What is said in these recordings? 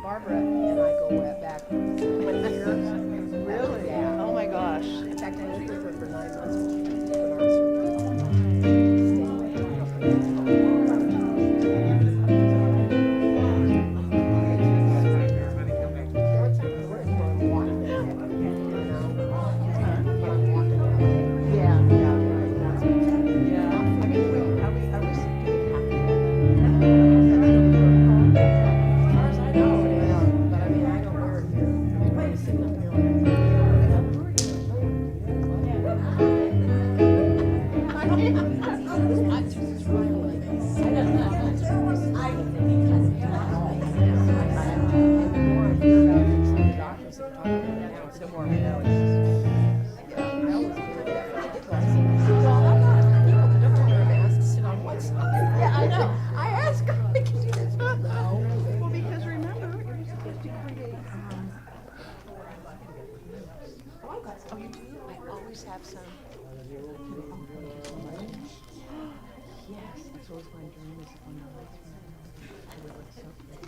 Barbara and I go way back 20 years. Really? Yeah. Oh my gosh. In fact, I lived with her for 9 months when she was doing heart surgery. Have some. Yes, that's always my dream is when I was to live with something.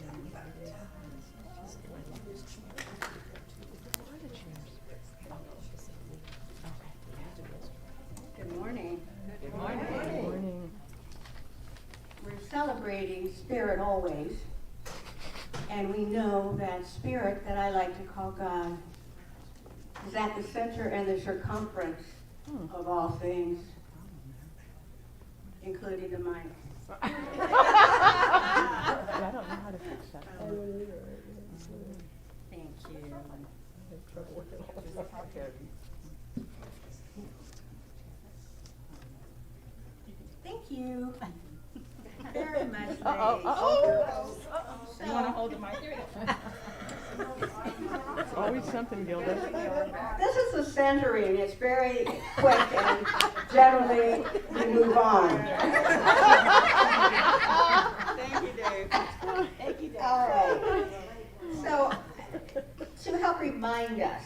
Good morning. Good morning. Good morning. We're celebrating Spirit always, and we know that Spirit, that I like to call God, is at the center and the circumference of all things, including the mind. I don't know how to fix that. Thank you. Thank you. Very much. You want to hold the mic? It's always something, Gilda. This is the centering. It's very quick and generally we move on. Thank you, Dave. Thank you, Dave. All right. So, to help remind us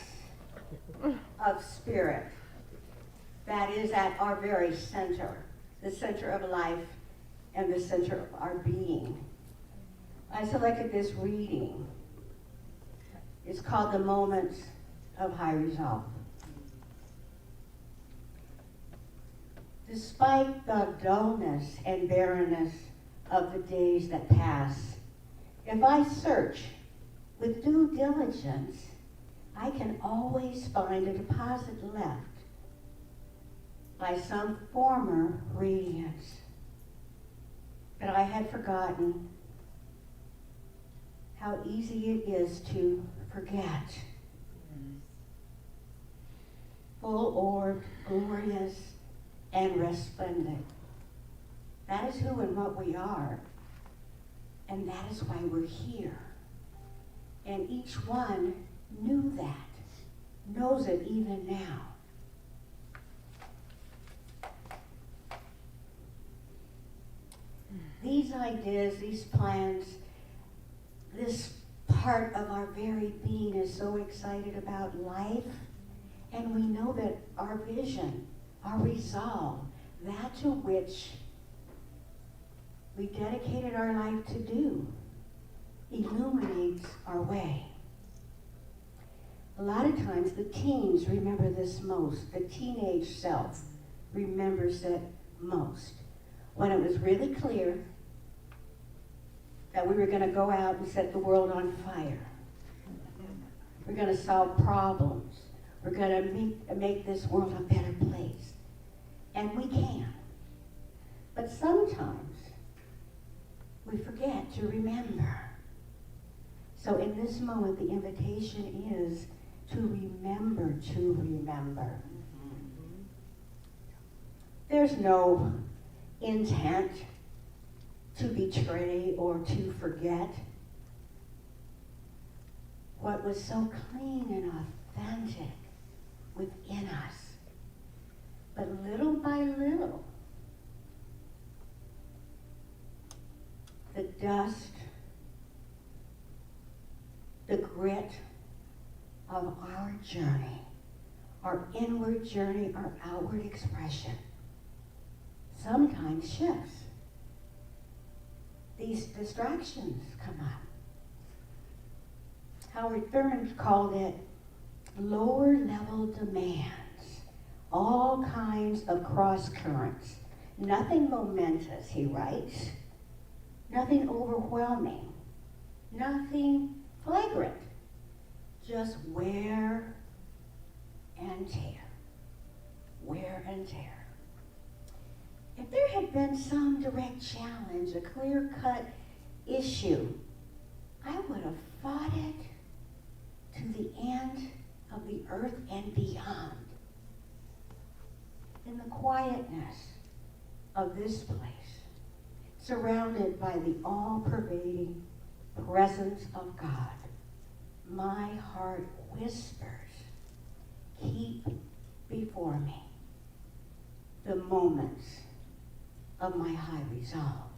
of Spirit, that is at our very center, the center of life and the center of our being, I selected this reading. It's called The Moments of High Resolve. Despite the dullness and barrenness of the days that pass, if I search with due diligence, I can always find a deposit left by some former radiance that I had forgotten. How easy it is to forget. Full-orbed, glorious, and resplendent. That is who and what we are. And that is why we're here. And each one knew that, knows it even now. These ideas, these plans, this part of our very being is so excited about life, and we know that our vision, our resolve, that to which we dedicated our life to do, illuminates our way. A lot of times the teens remember this most. The teenage self remembers it most. When it was really clear that we were going to go out and set the world on fire. We're going to solve problems. We're going to make this world a better place. And we can. But sometimes we forget to remember. So in this moment, the invitation is to remember to remember. There's no intent to betray or to forget what was so clean and authentic within us. But little by little, the dust, the grit of our journey, our inward journey, our outward expression, sometimes shifts. These distractions come up. Howard Thurman called it lower level demands, all kinds of cross currents. Nothing momentous, he writes. Nothing overwhelming. Nothing flagrant. Just wear and tear. Wear and tear. If there had been some direct challenge, a clear-cut issue, I would have fought it to the end of the earth and beyond. In the quietness of this place, surrounded by the all-pervading presence of God, my heart whispers, keep before me the moments of my high resolve.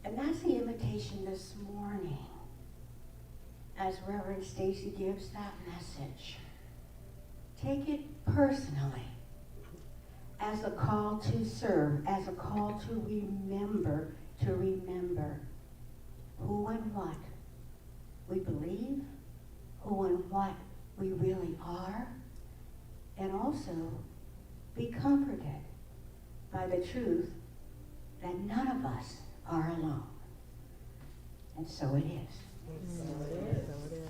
And that's the invitation this morning as Reverend Stacy gives that message. Take it personally as a call to serve, as a call to remember who and what we believe, who and what we really are, and also be comforted by the truth that none of us are alone. And so it is. So it is.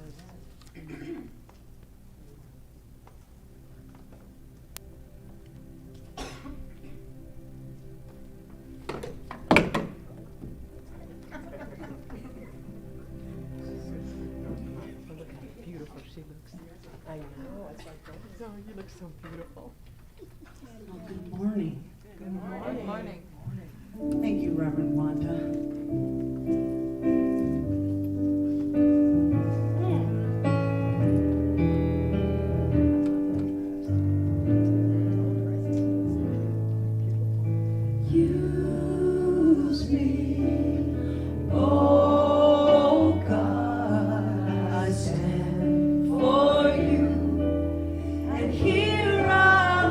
Look how beautiful she looks. I know, it's like, oh, you look so beautiful. Well, good morning. Good morning. Good morning. Thank you, Reverend Wanda. Use me, oh God, I stand for you, and here I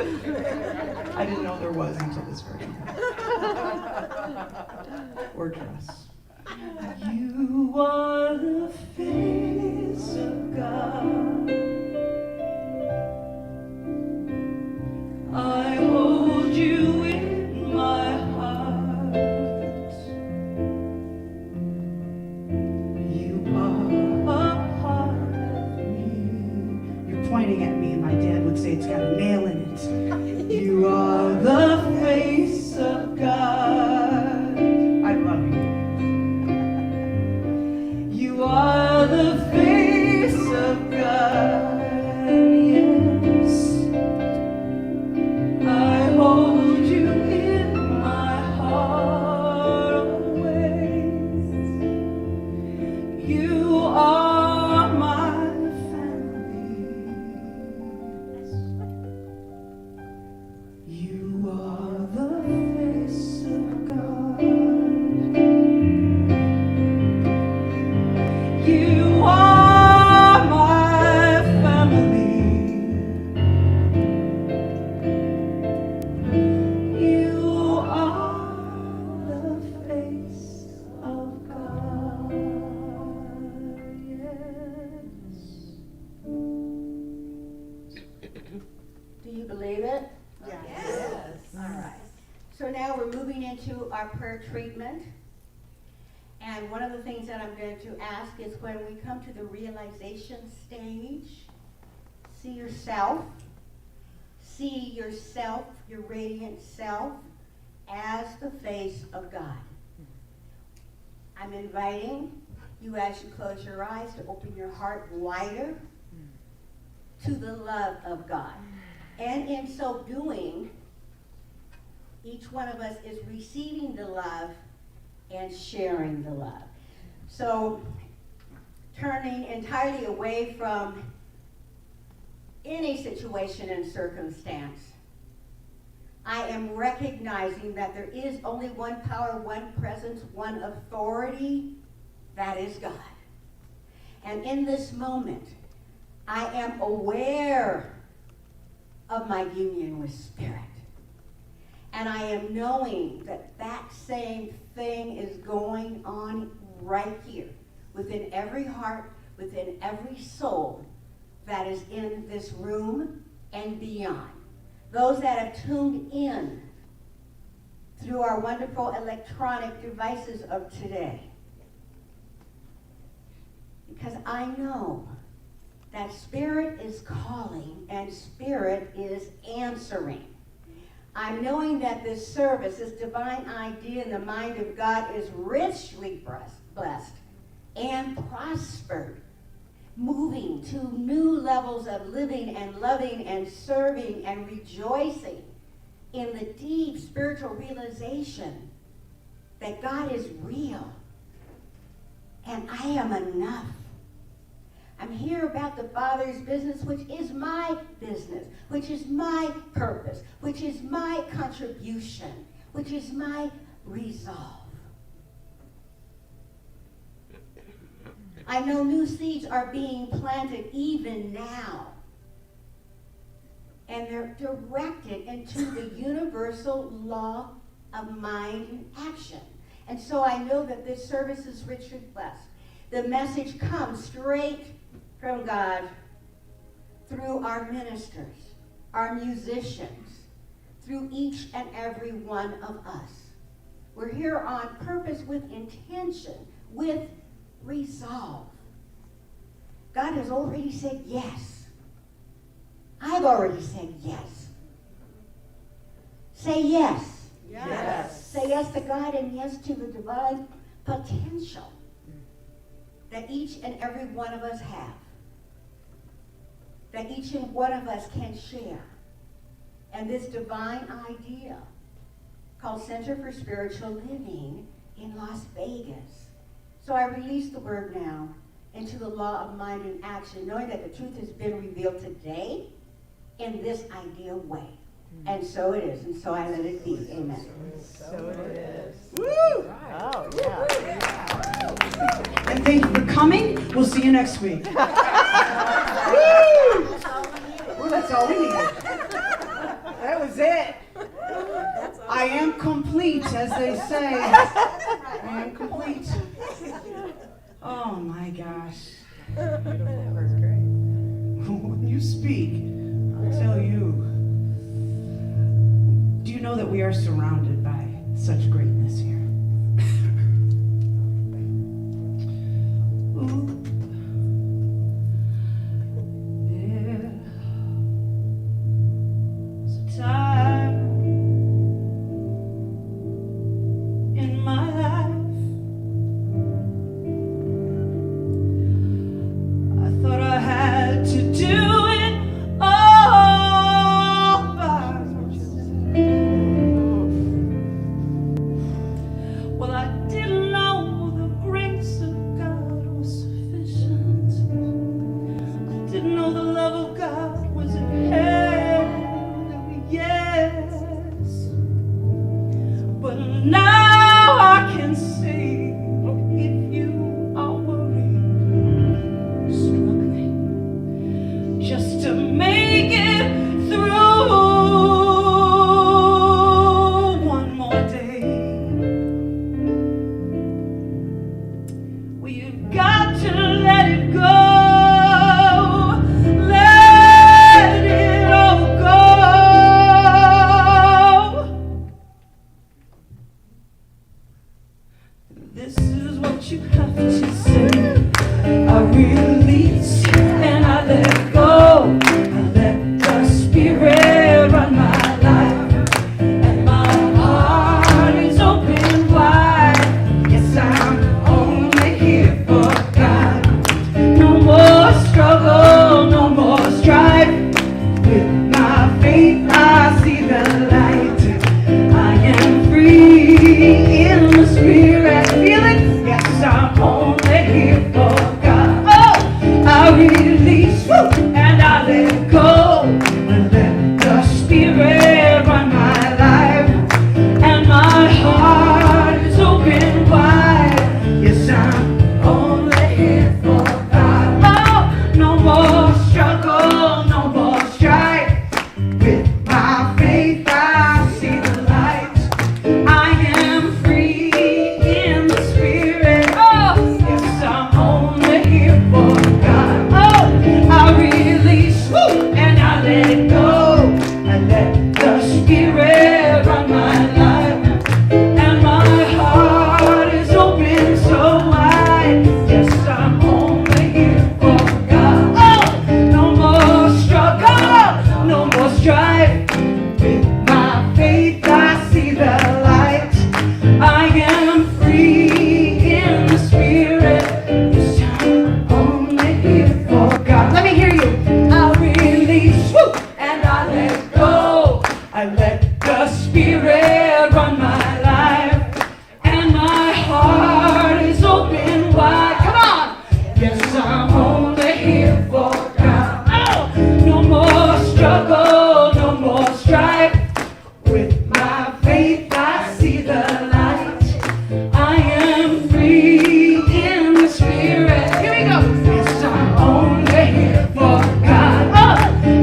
I didn't know there was until this version. Or dress. You are the face of God. I hold you in my heart. You are a part of me. You're pointing at me, and my dad would say it's got a nail in it. You are the face of God. I love you. You are the face of God. Yes. I hold you in my heart always. You are my family. You are the face of God. You are my family. You are the face of God. Yes. Do you believe it? Yes. All right. So now we're moving into our prayer treatment. And one of the things that I'm going to ask is when we come to the realization stage, see yourself, your radiant self, as the face of God. I'm inviting you, as you close your eyes, to open your heart wider to the love of God. And in so doing, each one of us is receiving the love and sharing the love. So, turning entirely away from any situation and circumstance, I am recognizing that there is only one power, one presence, one authority, that is God. And in this moment, I am aware of my union with Spirit. And I am knowing that that same thing is going on right here, within every heart, within every soul that is in this room and beyond. Those that have tuned in through our wonderful electronic devices of today. Because I know that Spirit is calling and Spirit is answering. I'm knowing that this service, this divine idea in the mind of God, is richly blessed and prospered, moving to new levels of living and loving and serving and rejoicing in the deep spiritual realization that God is real and I am enough. I'm here about the Father's business, which is my business, which is my purpose, which is my contribution, which is my resolve. I know new seeds are being planted even now. And they're directed into the universal law of mind and action. And so I know that this service is richly blessed. The message comes straight from God through our ministers, our musicians, through each and every one of us. We're here on purpose, with intention, with resolve. God has already said yes. I've already said yes. Say yes. Yes. Say yes to God and yes to the divine potential that each and every one of us have. That each and one of us can share. And this divine idea called Center for Spiritual Living in Las Vegas. So I release the word now into the law of mind and action, knowing that the truth has been revealed today in this ideal way. And so it is, and so I let it be. Amen. So it is. Woo! Oh, yeah. And thank you for coming. We'll see you next week. Woo! Well, that's all we needed. was it. I am complete, as they say. I am complete. Oh my gosh. That was great. When you speak, I'll tell you. Do you know that we are surrounded by such greatness here? Ooh. There's a time in my life I thought I had to do it all by myself. Well, I didn't know the grace of God was sufficient. I didn't know the love of God was in heaven, yes. But now I can see if you are worried, struggling, just to make it through one more day. Well, you've got to let it go. Let it all go. This is what you have to say. I release and I let go. I let the Spirit run my life. And my heart is open wide. Yes, I'm only here for God. No more struggle, no more strife. With my faith I see the light. I am free in the Spirit. Feel it? Yes, I'm only here for God. Oh, I release and I let go. And let the Spirit run my life. And my heart is open wide. Yes, I'm only here for God. Oh, no more struggle, no more strife. With my faith I see the light. I am free in the Spirit. Oh, yes, I'm only here for God. Oh, I release and I let go. I let the Spirit run my life. And my heart is open so wide. Yes, I'm only here for God. Oh, no more struggle, no more strife. With my faith I see the light. I am free in the Spirit. Yes, I'm only here for God. Let me hear you. I release and I let go. I let the Spirit run my life. And my heart is open wide. Come on. Yes, I'm only here for God. Oh, no more struggle, no more strife. With my faith I see the light. I am free in the Spirit. Here we go. Yes, I'm only here for God. Oh,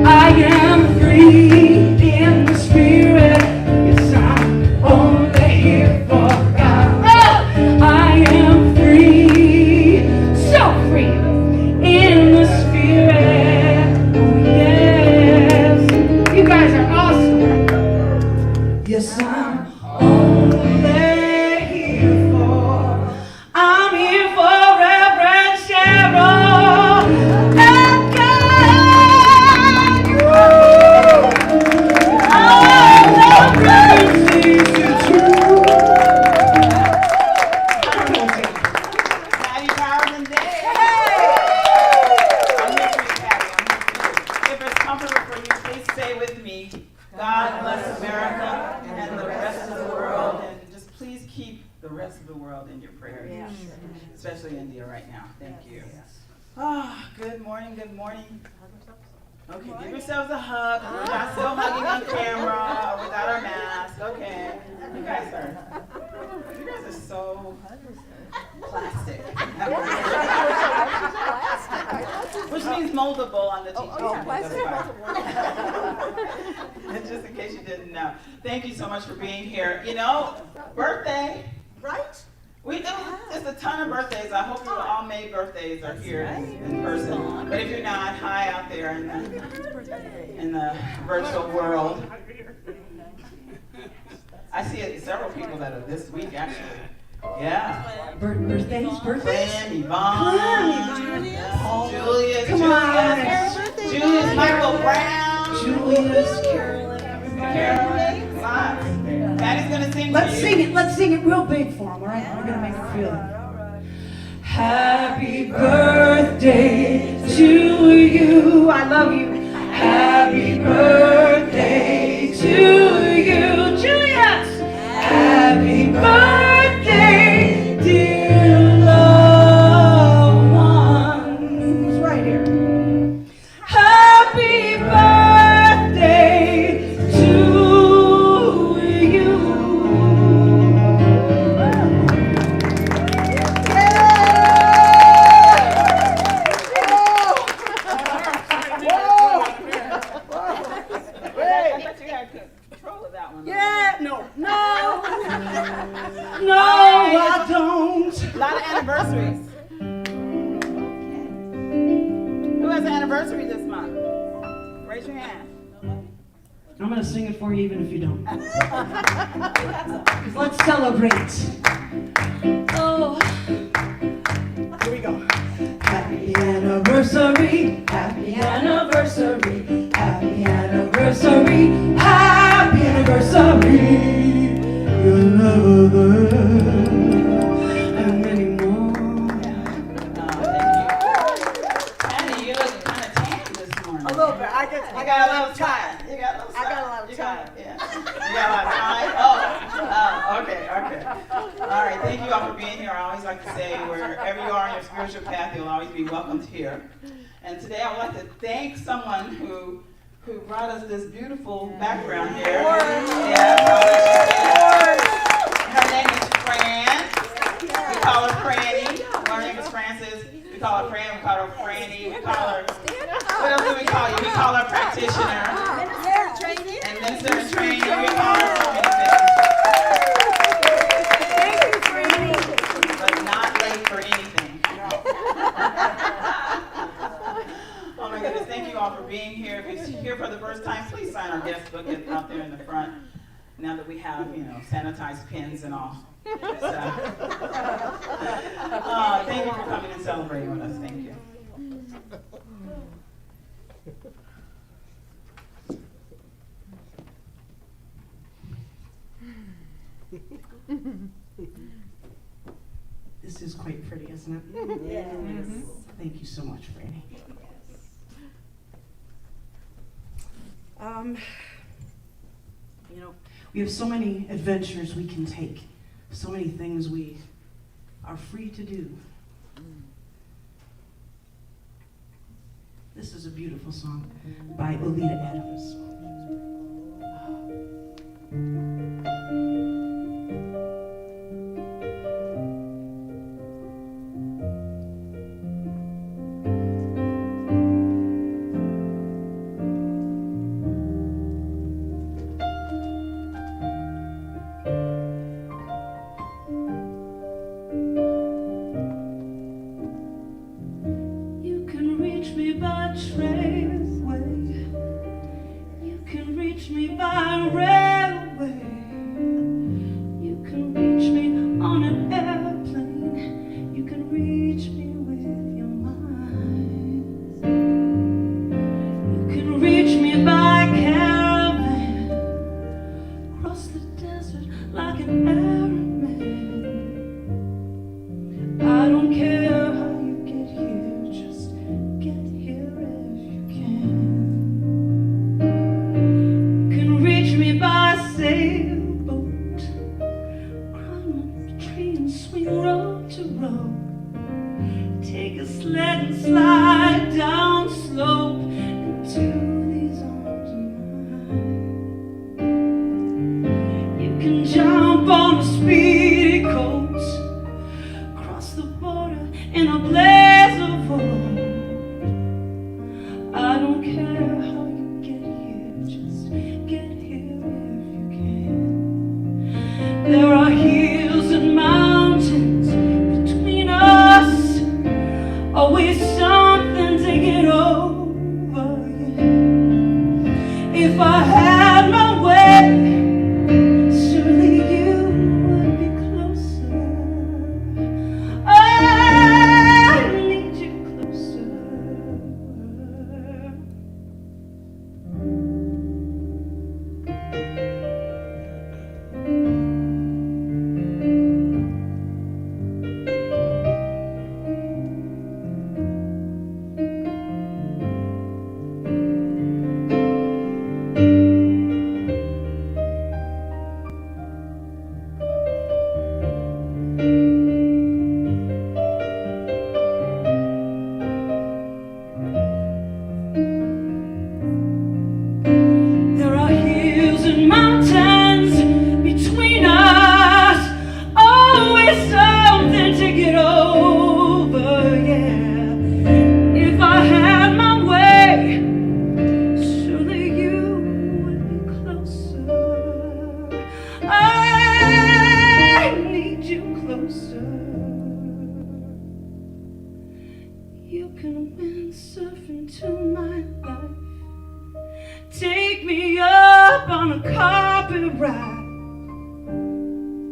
I am free in the Spirit. Yes, I'm only here for God. Oh, I am free, so free in the Spirit. Oh, yes. You guys are awesome. Yes, I'm only here for. I'm here for Reverend Cheryl and God. I love Reverend Stacey Patty Powerman Day. I'm here for you, Patty. If it's comfortable for you, please stay with me. God bless America and the rest of the world. And just please keep the rest of the world in your prayers. Especially India right now. Thank you. Oh, good morning, good morning. Okay, give yourselves a hug. We're not still hugging on camera or without our mask. Okay. You guys are so plastic. Which means moldable on the teaching. plastic. And just in case you didn't know. Thank you so much for being here. You know, birthday. Right? We do just a ton of birthdays. I hope you all made birthdays are here in person. But if you're not, hi out there in the virtual world. I see several people that are this week actually. Yeah. Birthdays? Fran, Yvonne, Julius, Come on. Julius, Michael Brown, Julius, Carolyn. Lots. Patty's gonna sing. Let's sing it real big for him, all right? We're gonna make him feel it. Happy birthday to you. I love you. Happy birthday to you, Julius. Happy birthday, dear loved ones. Right here. Happy birthday to you. I thought you had control of that one. Yeah, no, I don't. A lot of anniversaries. Who has an anniversary this month? Raise your hand. I'm gonna sing it for you even if you don't. Let's celebrate. Oh, here we go. Happy anniversary, happy anniversary, happy anniversary, happy anniversary. Your lover and many more. Thank you. Annie, you look kind of tan this morning. A little bit. I got a little time. You got a little I got a time. lot of You got- time. Yeah. You got a lot of time? Okay. All right, thank you all for being here. I always like to say, wherever you are on your spiritual path, you'll always be welcomed here. And today I would like to thank someone who brought us this beautiful background here. Yeah, her name is Fran. We call her Franny. Her name is Frances. We call her Fran. We call her Franny. We call her. What else do we call you? We call her practitioner. And minister in training. We call her so many things. But not late for anything. Oh my goodness, thank you all for being here. If you're here for the first time, please sign our guest book out there in the front. Now that we have, sanitized pens and all. So, thank you for coming and celebrating with us. Thank you. This is quite pretty, isn't it? Yes. Thank you so much, Franny. We have so many adventures we can take, so many things we are free to do. This is a beautiful song by Olita Adams. You can reach me by trailway. You can reach me by railway. You can reach me on an airplane. You can reach me with your mind. You can reach me by caravan. Cross the desert like an Arab man. I don't care how you get here, just get here if you can. You can reach me by closer. You can windsurf into my life. Take me up on a carpet ride.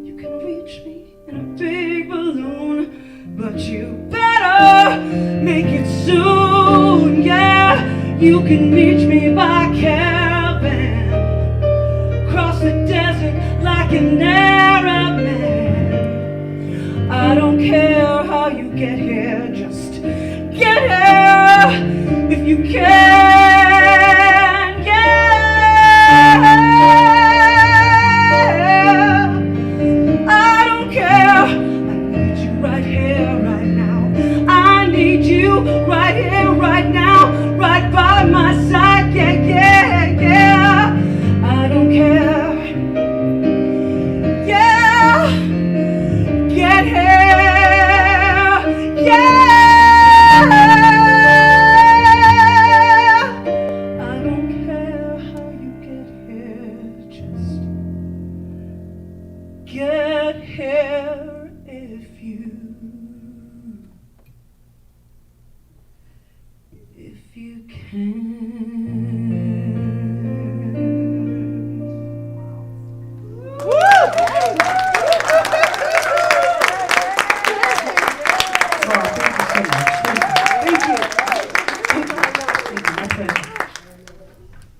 You can reach me in a big balloon, but you better make it soon. Yeah, you can reach me by caravan, cross the desert like an Arab man. I don't care how you get here, just get here if you can. Yeah, I don't care. I need you right here, right now. I need you right here, right now, right by my side. Yeah, yeah, yeah. I don't care. Yeah, get here. Yeah, I don't care how you get here, just get here if you can.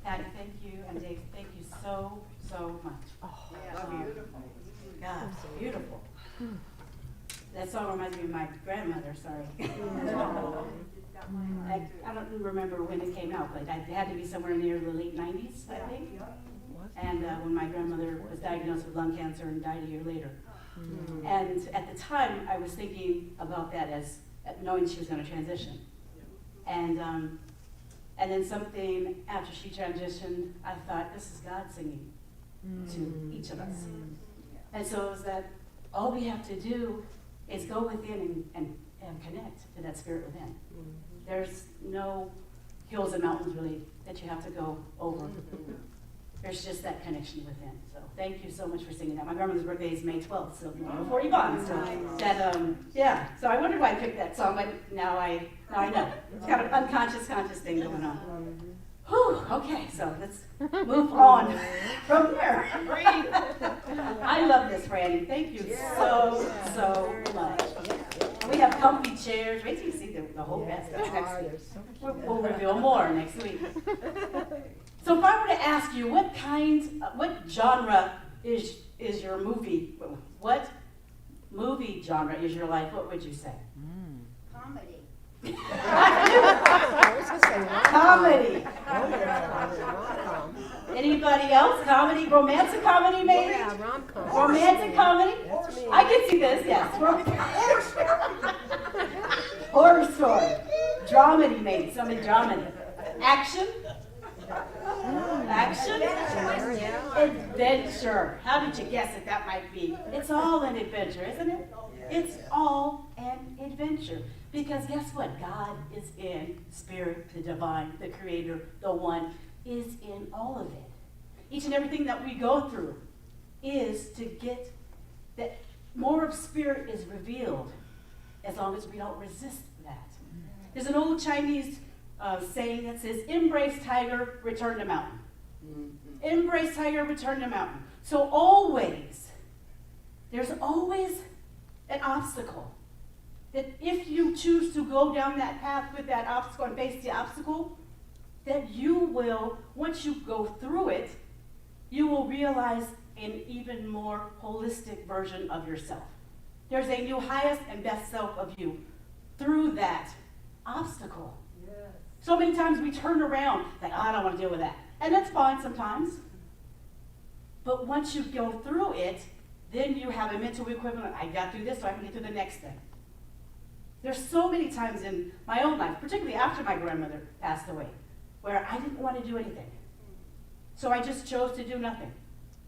Patty, thank you, and Dave, thank you so, so much. God, beautiful. That song reminds me of my grandmother, sorry. I don't remember when it came out, but it had to be somewhere near the late 90s, I think. And when my grandmother was diagnosed with lung cancer and died a year later. And at the time, I was thinking about that as knowing she was going to transition. And then something after she transitioned, I thought, this is God singing to each of us. And so it was that all we have to do is go within and connect to that spirit within. There's no hills and mountains really that you have to go over. There's just that connection within. So thank you so much for singing that. My grandmother's birthday is May 12th, so before Yvonne. So that, yeah. So I wondered why I picked that song, but now I know. It's kind of unconscious, conscious thing going on. Whew, okay, so let's move on from there. I love this, Randy. Thank you so much. We have comfy chairs. Wait till you see the whole best next week. We'll reveal more next week. So if I were to ask you, what genre is your movie? What movie genre is your life? What would you say? Comedy. Comedy. Anybody else? Comedy? Romantic comedy, maybe? Yeah, rom-com. Romantic comedy? That's me. I can see this, yes. Horror story. Dramedy, maybe. Something dramedy. Action? Action? Adventure. How did you guess that that might be? It's all an adventure, isn't it? It's all an adventure. Because guess what? God is in spirit, the divine, the creator, the one, is in all of it. Each and everything that we go through is to get that more of spirit is revealed as long as we don't resist that. There's an old Chinese saying that says, embrace tiger, return to mountain. Embrace tiger, return to mountain. So there's always an obstacle. That if you choose to go down that path with that obstacle and face the obstacle, that you will, once you go through it, you will realize an even more holistic version of yourself. There's a new highest and best self of you through that obstacle. Yes. So many times we turn around like, I don't want to deal with that. And that's fine sometimes. But once you go through it, then you have a mental equivalent. I got through this, so I can get through the next thing. There's so many times in my own life, particularly after my grandmother passed away, where I didn't want to do anything. So I just chose to do nothing.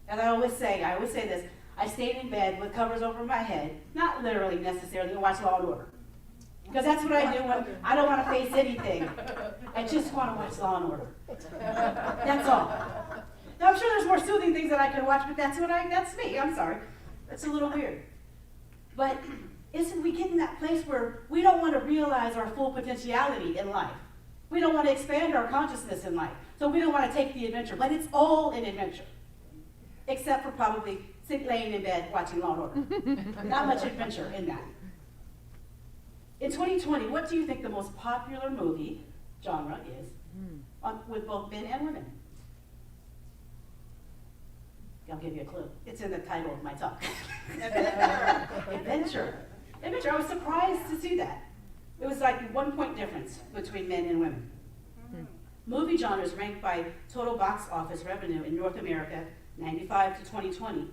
And I always say this, I stayed in bed with covers over my head, not literally necessarily, to watch Law and Order. Because that's what I do when I don't want to face anything. I just want to watch Law and Order. That's all. Now I'm sure there's more soothing things that I could watch, but that's me, I'm sorry. That's a little weird. But isn't we get in that place where we don't want to realize our full potentiality in life? We don't want to expand our consciousness in life. So we don't want to take the adventure, but it's all an adventure. Except for probably laying in bed watching Law and Order. Not much adventure in that. In 2020, what do you think the most popular movie genre is with both men and women? I'll give you a clue. It's in the title of my talk. Adventure. Adventure. I was surprised to see that. It was like 1 point difference between men and women. Movie genres ranked by total box office revenue in North America, 95 to 2020.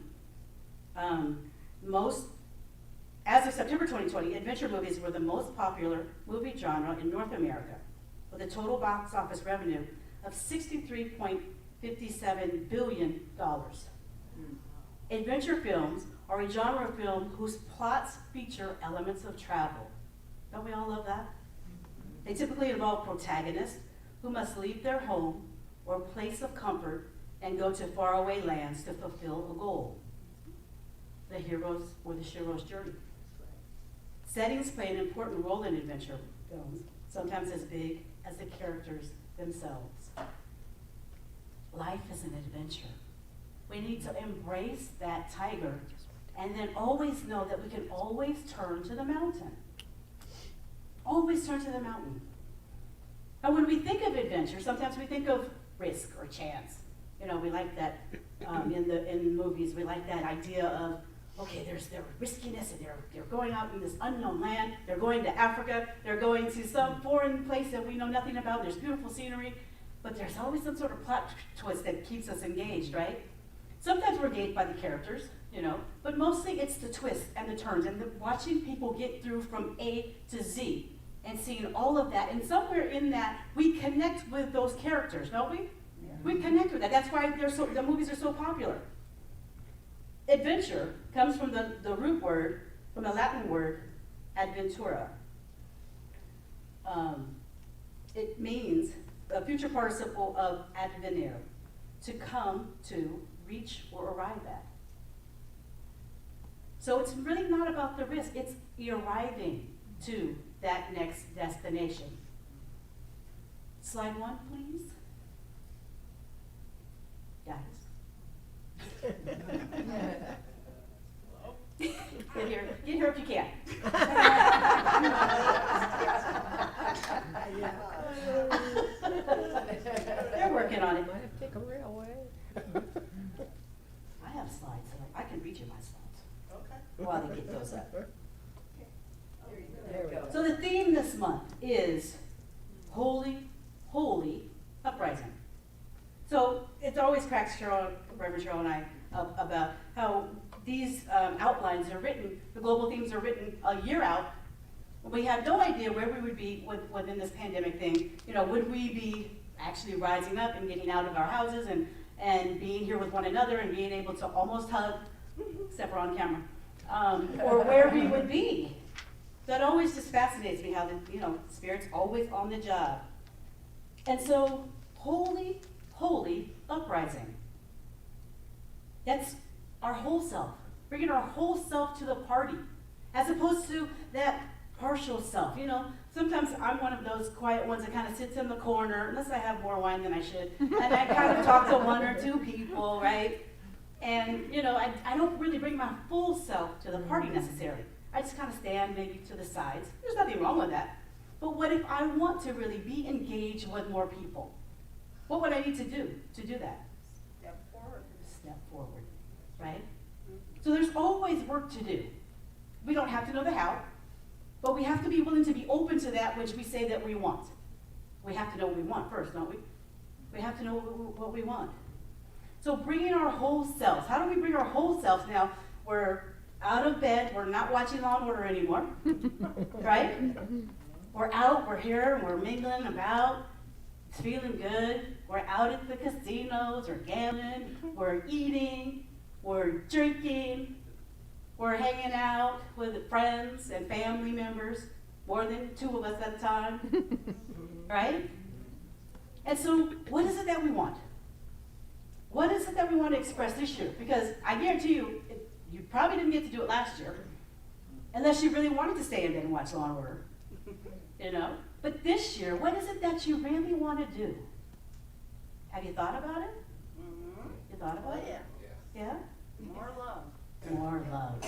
As of September 2020, adventure movies were the most popular movie genre in North America, with a total box office revenue of $63.57 billion. Adventure films are a genre of film whose plots feature elements of travel. Don't we all love that? They typically involve protagonists who must leave their home or place of comfort and go to faraway lands to fulfill a goal. The hero's or the hero's journey. Settings play an important role in adventure films, sometimes as big as the characters themselves. Life is an adventure. We need to embrace that tiger and then always know that we can always turn to the mountain. Always turn to the mountain. Now, when we think of adventure, sometimes we think of risk or chance. You know, we like that in movies. We like that idea of, okay, there's riskiness, and they're going out in this unknown land. They're going to Africa. They're going to some foreign place that we know nothing about. There's beautiful scenery, but there's always some sort of plot twist that keeps us engaged, right? Sometimes we're engaged by the characters, you know, but mostly it's the twists and the turns and watching people get through from A to Z and seeing all of that. And somewhere in that, we connect with those characters, don't we? Yeah. We connect with that. That's why the movies are so popular. Adventure comes from the root word, from the Latin word, adventura. It means a future participle of advenire, to come to, reach, or arrive at. So it's really not about the risk, it's arriving to that next destination. Slide 1, please. Guys. Get here if you can. They're working on it. Might have to take a railway. I have slides, so I can read you my slides. Okay. While they get those up. There we go. So the theme this month is Holy, Holy Uprising. So it always cracks Reverend Cheryl and I up about how these outlines are written, the global themes are written a year out. We have no idea where we would be within this pandemic thing. You know, would we be actually rising up and getting out of our houses and being here with one another and being able to almost hug, except we're on camera, or where we would be. That always just fascinates me how the Spirit's always on the job. And so, holy, holy uprising. That's our whole self, bringing our whole self to the party, as opposed to that partial self. You know, sometimes I'm one of those quiet ones that kind of sits in the corner, unless I have more wine than I should, and I kind of talk to one or two people, right? And, you know, I don't really bring my full self to the party necessarily. I just kind of stand maybe to the sides. There's nothing wrong with that. But what if I want to really be engaged with more people? What would I need to do that? Step forward. Step forward, right? So there's always work to do. We don't have to know the how, but we have to be willing to be open to that which we say that we want. We have to know what we want first, don't we? We have to know what we want. So bringing our whole selves. How do we bring our whole selves now? We're out of bed, we're not watching Law and Order anymore, right? We're out, we're here, we're mingling about, it's feeling good. We're out at the casinos, we're gambling, we're eating, we're drinking, we're hanging out with friends and family members, more than 2 of us at a time, right? And so what is it that we want? What is it that we want to express this year? Because I guarantee you, you probably didn't get to do it last year. unless you really wanted to stay in bed and watch Law and Order, you know? But this year, what is it that you really want to do? Have you thought about it? You thought about it? Yeah? More love. More love.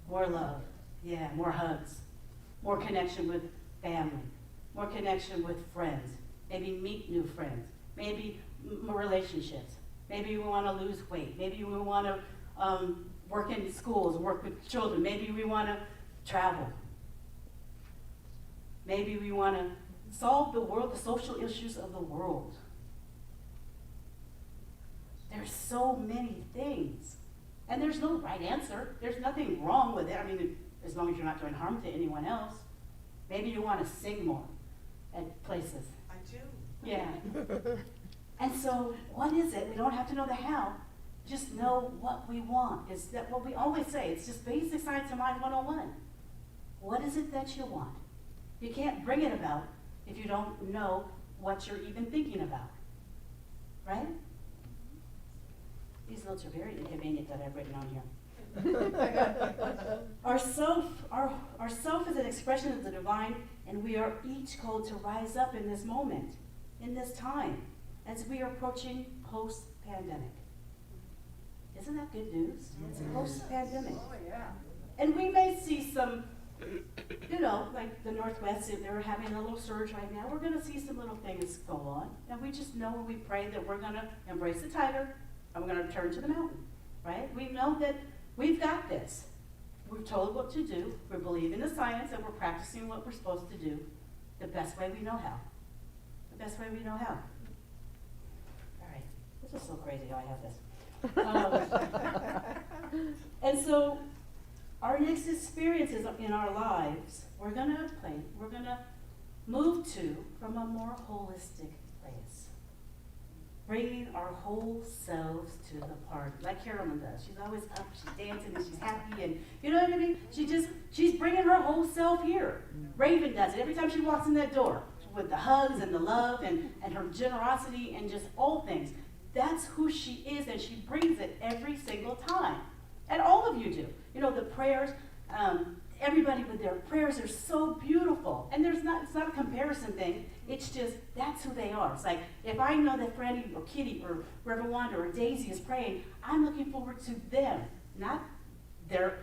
More love. Yeah, more hugs. More connection with family. More connection with friends. Maybe meet new friends. Maybe more relationships. Maybe we want to lose weight. Maybe we want to work in schools, work with children. Maybe we want to travel. Maybe we want to solve the social issues of the world. There's so many things. And there's no right answer. There's nothing wrong with it. I mean, as long as you're not doing harm to anyone else. Maybe you want to sing more at places. I do. Yeah. And so, what is it? We don't have to know the how. Just know what we want. Is that what we always say? It's just basic science of mind 101. What is it that you want? You can't bring it about if you don't know what you're even thinking about. Right? These notes are very inconvenient that I've written on here. Our self is an expression of the divine, and we are each called to rise up in this moment, in this time, as we are approaching post-pandemic. Isn't that good news? It's post-pandemic. Oh, yeah. And we may see some, you know, like the Northwest, they're having a little surge right now. We're going to see some little things go on. And we just know when we pray that we're going to embrace the tiger and we're going to turn to the mountain, right? We know that we've got this. We're told what to do. We believe in the science and we're practicing what we're supposed to do the best way we know how. The best way we know how. All right. This is so crazy how I have this. And so our next experiences in our lives, we're gonna move to from a more holistic place, bringing our whole selves to the party, like Carolyn does. She's always up, she's dancing, and she's happy, and you know what I mean. She's bringing her whole self here. Raven does it every time she walks in that door, with the hugs and the love and her generosity and just all things. That's who she is, and she brings it every single time. And all of you do. You know, the prayers, everybody with their prayers are so beautiful. And it's not a comparison thing. It's just, that's who they are. It's like, if I know that Franny or Kitty or Reverend Wanda or Daisy is praying, I'm looking forward to them, not their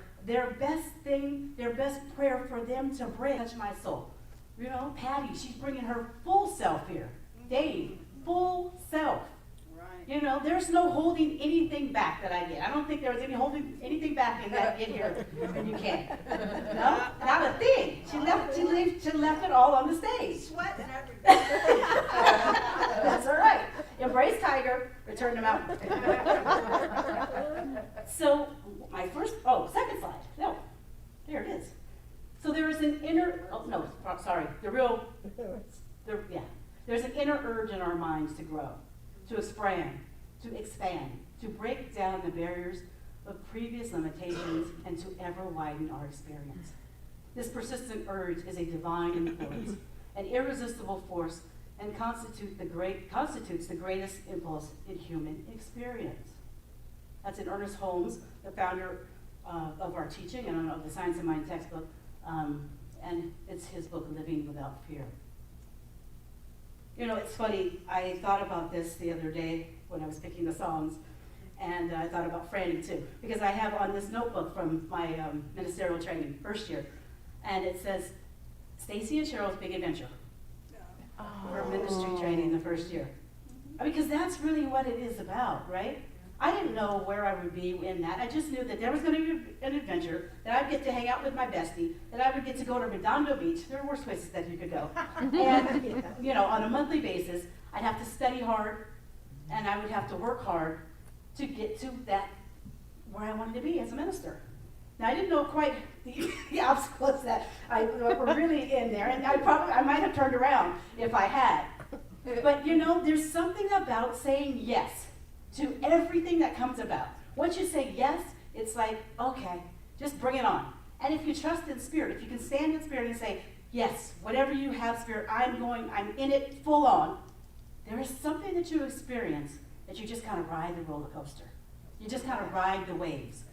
best thing, their best prayer for them to bring, touch my soul. You know, Patty, she's bringing her full self here. Dave, full self. You know, there's no holding anything back that I get. I don't think there was any holding anything back in here when you can. No, not a thing. She left it all on the stage. Sweating everything. That's all right. Embrace tiger, return to mountain. So second slide. No, there it is. So there is an inner. Oh no, sorry. There's an inner urge in our minds to grow. To expand, to break down the barriers of previous limitations, and to ever widen our experience. This persistent urge is a divine influence, an irresistible force, and constitutes the greatest impulse in human experience. That's in Ernest Holmes, the founder of our teaching and of the Science of Mind textbook, and it's his book, Living Without Fear. You know, it's funny, I thought about this the other day when I was picking the songs, and I thought about Franny too, because I have on this notebook from my ministerial training, first year, and it says, Stacy and Cheryl's Big Adventure, for ministry training the first year. Because that's really what it is about, right? I didn't know where I would be in that. I just knew that there was going to be an adventure, that I'd get to hang out with my bestie, that I would get to go to Redondo Beach. There are worse places that you could go. And, you know, on a monthly basis, I'd have to study hard, and I would have to work hard to get to that, where I wanted to be as a minister. Now, I didn't know quite the obstacles that were really in there, and I might have turned around if I had. But, you know, there's something about saying yes to everything that comes about. Once you say yes, it's like, okay, just bring it on. And if you trust in Spirit, if you can stand in Spirit and say, yes, whatever you have, Spirit, I'm in it full on, there is something that you experience that you just kind of ride the roller coaster. You just kind of ride the waves.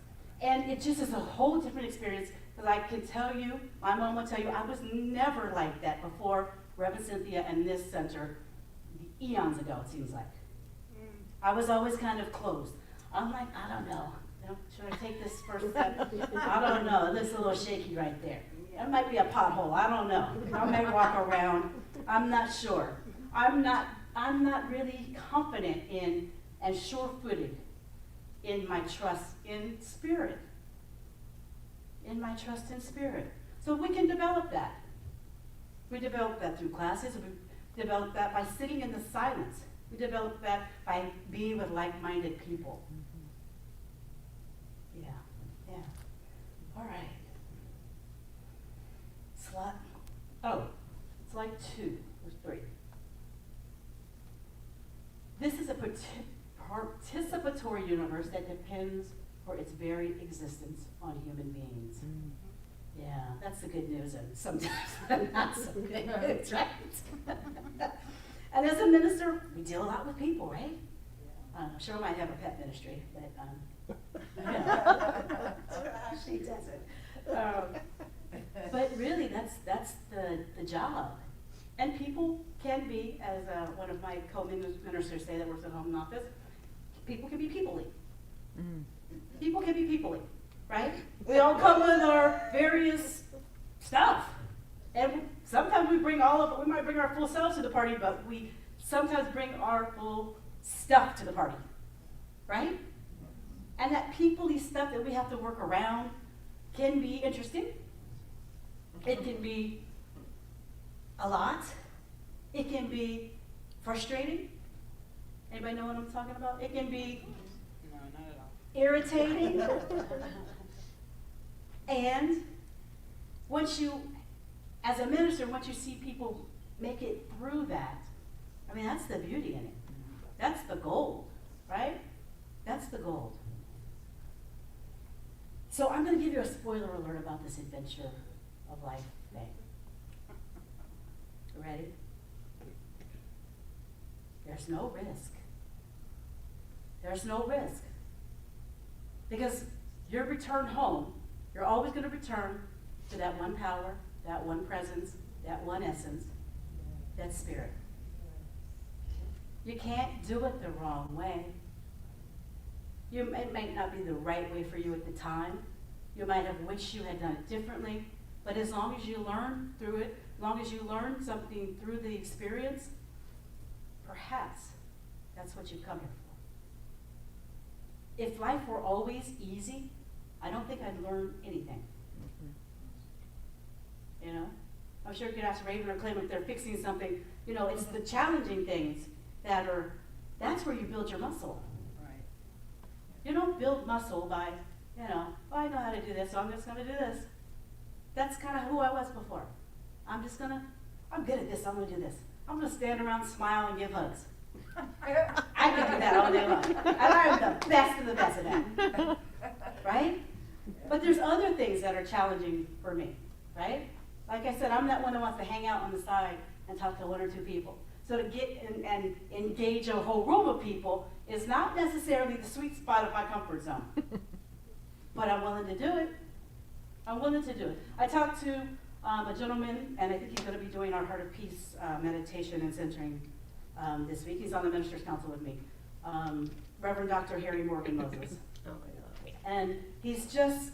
And it just is a whole different experience, because I can tell you, my mom will tell you, I was never like that before Reverend Cynthia and this center, eons ago, it seems like. I was always kind of closed. I'm like, I don't know. Should I take this first step? I don't know. It looks a little shaky right there. It might be a pothole. I don't know. I may walk around. I'm not sure. I'm not really confident in and sure-footed in my trust in spirit. In my trust in spirit. So we can develop that. We develop that through classes. We develop that by sitting in the silence. We develop that by being with like-minded people. Yeah. All right. Slide 2 or 3. This is a participatory universe that depends for its very existence on human beings. Yeah, that's the good news, and sometimes not so good news, right? And as a minister, we deal a lot with people, right? I'm sure I might have a pet ministry, but she doesn't. But really, that's the job. And people can be, as one of my co-ministers say that works at home office, people can be people-y. People can be people-y, right? We all come with our various stuff. And sometimes we bring all of it. We might bring our full selves to the party, but we sometimes bring our full stuff to the party, right? And that people-y stuff that we have to work around can be interesting. It can be a lot. It can be frustrating. Anybody know what I'm talking about? It can be irritating. And once you, as a minister, once you see people make it through that, I mean, that's the beauty in it. That's the gold, right? That's the gold. So I'm going to give you a spoiler alert about this adventure of life thing. You ready? There's no risk. There's no risk. Because your return home, you're always going to return to that one power, that one presence, that one essence, that spirit. You can't do it the wrong way. It might not be the right way for you at the time. You might have wished you had done it differently. But as long as you learn through it, as long as you learn something through the experience, perhaps that's what you've come here for. If life were always easy, I don't think I'd learn anything. You know? I'm sure you could ask Raven or Clem if they're fixing something. You know, it's the challenging things that's where you build your muscle. Right. You don't build muscle by, oh, I know how to do this, so I'm just going to do this. That's kind of who I was before. I'm good at this, I'm going to do this. I'm going to stand around, smile, and give hugs. I can do that all day long. And I'm the best of the best at that. Right? But there's other things that are challenging for me, right? Like I said, I'm that one that wants to hang out on the side and talk to one or two people. So to get in and engage a whole room of people is not necessarily the sweet spot of my comfort zone. But I'm willing to do it. I'm willing to do it. I talked to a gentleman, and I think he's going to be doing our Heart of Peace meditation and centering this week. He's on the Ministers' Council with me. Reverend Dr. Harry Morgan Moses. Oh my God. And he's just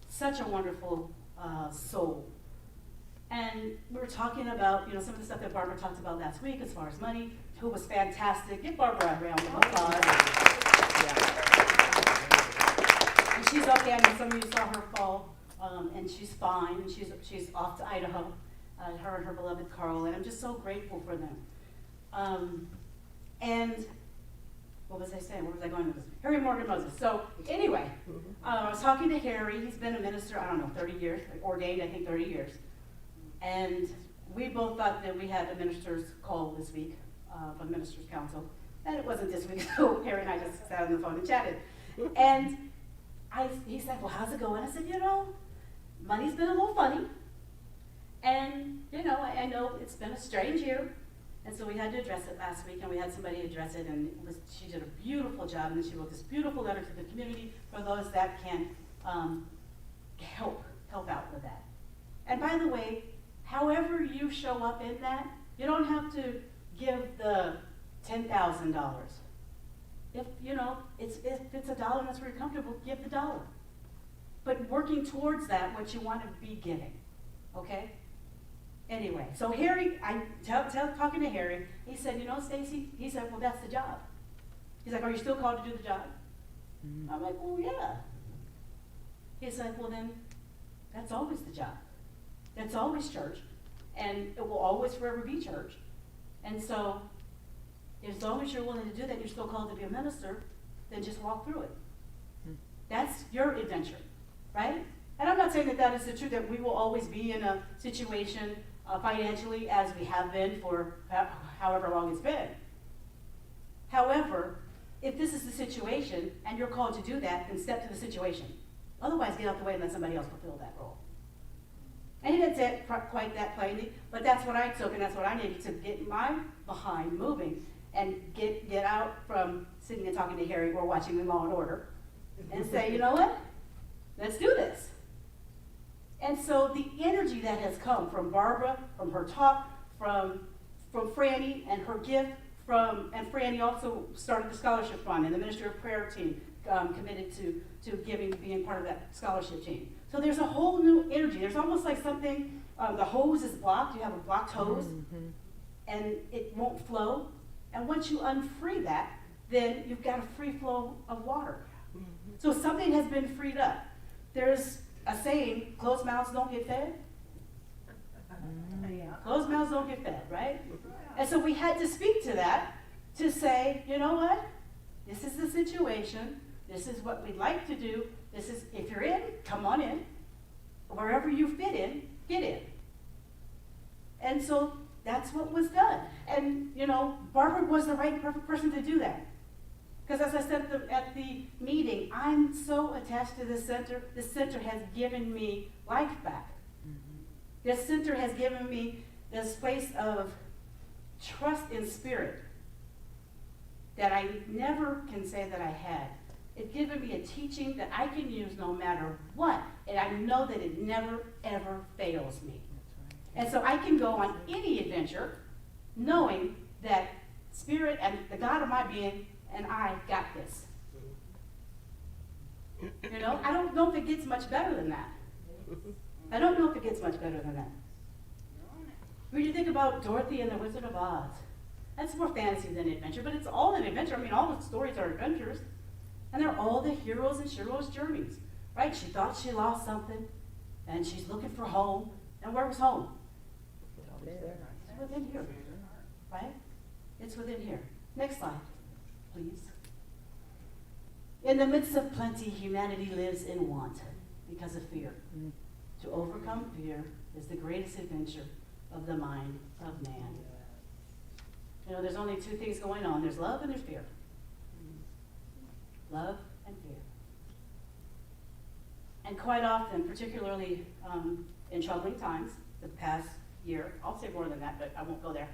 such a wonderful soul. And we were talking about, some of the stuff that Barbara talked about last week as far as money, who was fantastic. Give Barbara a round of applause. And she's okay. I know some of you saw her fall, and she's fine. And she's off to Idaho, her and her beloved Carl. And I'm just so grateful for them. And what was I saying? Where was I going with this? Harry Morgan Moses. So anyway, I was talking to Harry. He's been a minister, 30 years, ordained, 30 years. And we both thought that we had a minister's call this week from the Ministers' Council. And it wasn't this week, so Harry and I just sat on the phone and chatted. And he said, well, how's it going? I said, money's been a little funny. And, I know it's been a strange year. And so we had to address it last week, and we had somebody address it, and she did a beautiful job, and then she wrote this beautiful letter to the community for those that can help out with that. And by the way, however you show up in that, you don't have to give the $10,000. If it's $1 and that's where you're comfortable, give the $1. But working towards that, what you want to be giving, okay? Anyway, so Harry, talking to Harry, he said, Stacy, he said, well, that's the job. He's like, are you still called to do the job? Mm-hmm. I'm like, well, yeah. He's like, well, then that's always the job. That's always church, and it will always forever be church. And so, as long as you're willing to do that, you're still called to be a minister, then just walk through it. That's your adventure, right? And I'm not saying that is the truth, that we will always be in a situation financially as we have been for however long it's been. However, if this is the situation and you're called to do that, then step to the situation. Otherwise, get out the way and let somebody else fulfill that role. And he didn't say it quite that plainly, but that's what I took and that's what I needed to get my behind moving and get out from sitting and talking to Harry or watching the Law and Order and say, you know what? Let's do this. And so the energy that has come from Barbara, from her talk, from Franny and her gift, and Franny also started the scholarship fund and the Ministry of Prayer team committed to being part of that scholarship team. So there's a whole new energy. There's almost like something, the hose is blocked. You have a blocked hose, and it won't flow. And once you unfree that, then you've got a free flow of water. So something has been freed up. There's a saying, closed mouths don't get fed. Closed mouths don't get fed, right? And so we had to speak to that to say, you know what? This is the situation. This is what we'd like to do. This is, if you're in, come on in. Wherever you fit in, get in. And so that's what was done. And, Barbara was the right, perfect person to do that. Because as I said at the meeting, I'm so attached to this center. This center has given me life back. This center has given me this place of trust in spirit that I never can say that I had. It's given me a teaching that I can use no matter what, and I know that it never, ever fails me. And so I can go on any adventure knowing that Spirit and the God of my being and I got this. I don't know if it gets much better than that. I don't know if it gets much better than that. When you think about Dorothy and the Wizard of Oz, that's more fantasy than adventure, but it's all an adventure. I mean, all the stories are adventures. And they're all the heroes and heroes' journeys, right? She thought she lost something, and she's looking for home. And where was home? It's within here, right? It's within here. Next slide, please. In the midst of plenty, humanity lives in want because of fear. To overcome fear is the greatest adventure of the mind of man. There's only two things going on. There's love and there's fear. Love and fear. And quite often, particularly in troubling times, the past year, I'll say more than that, but I won't go there.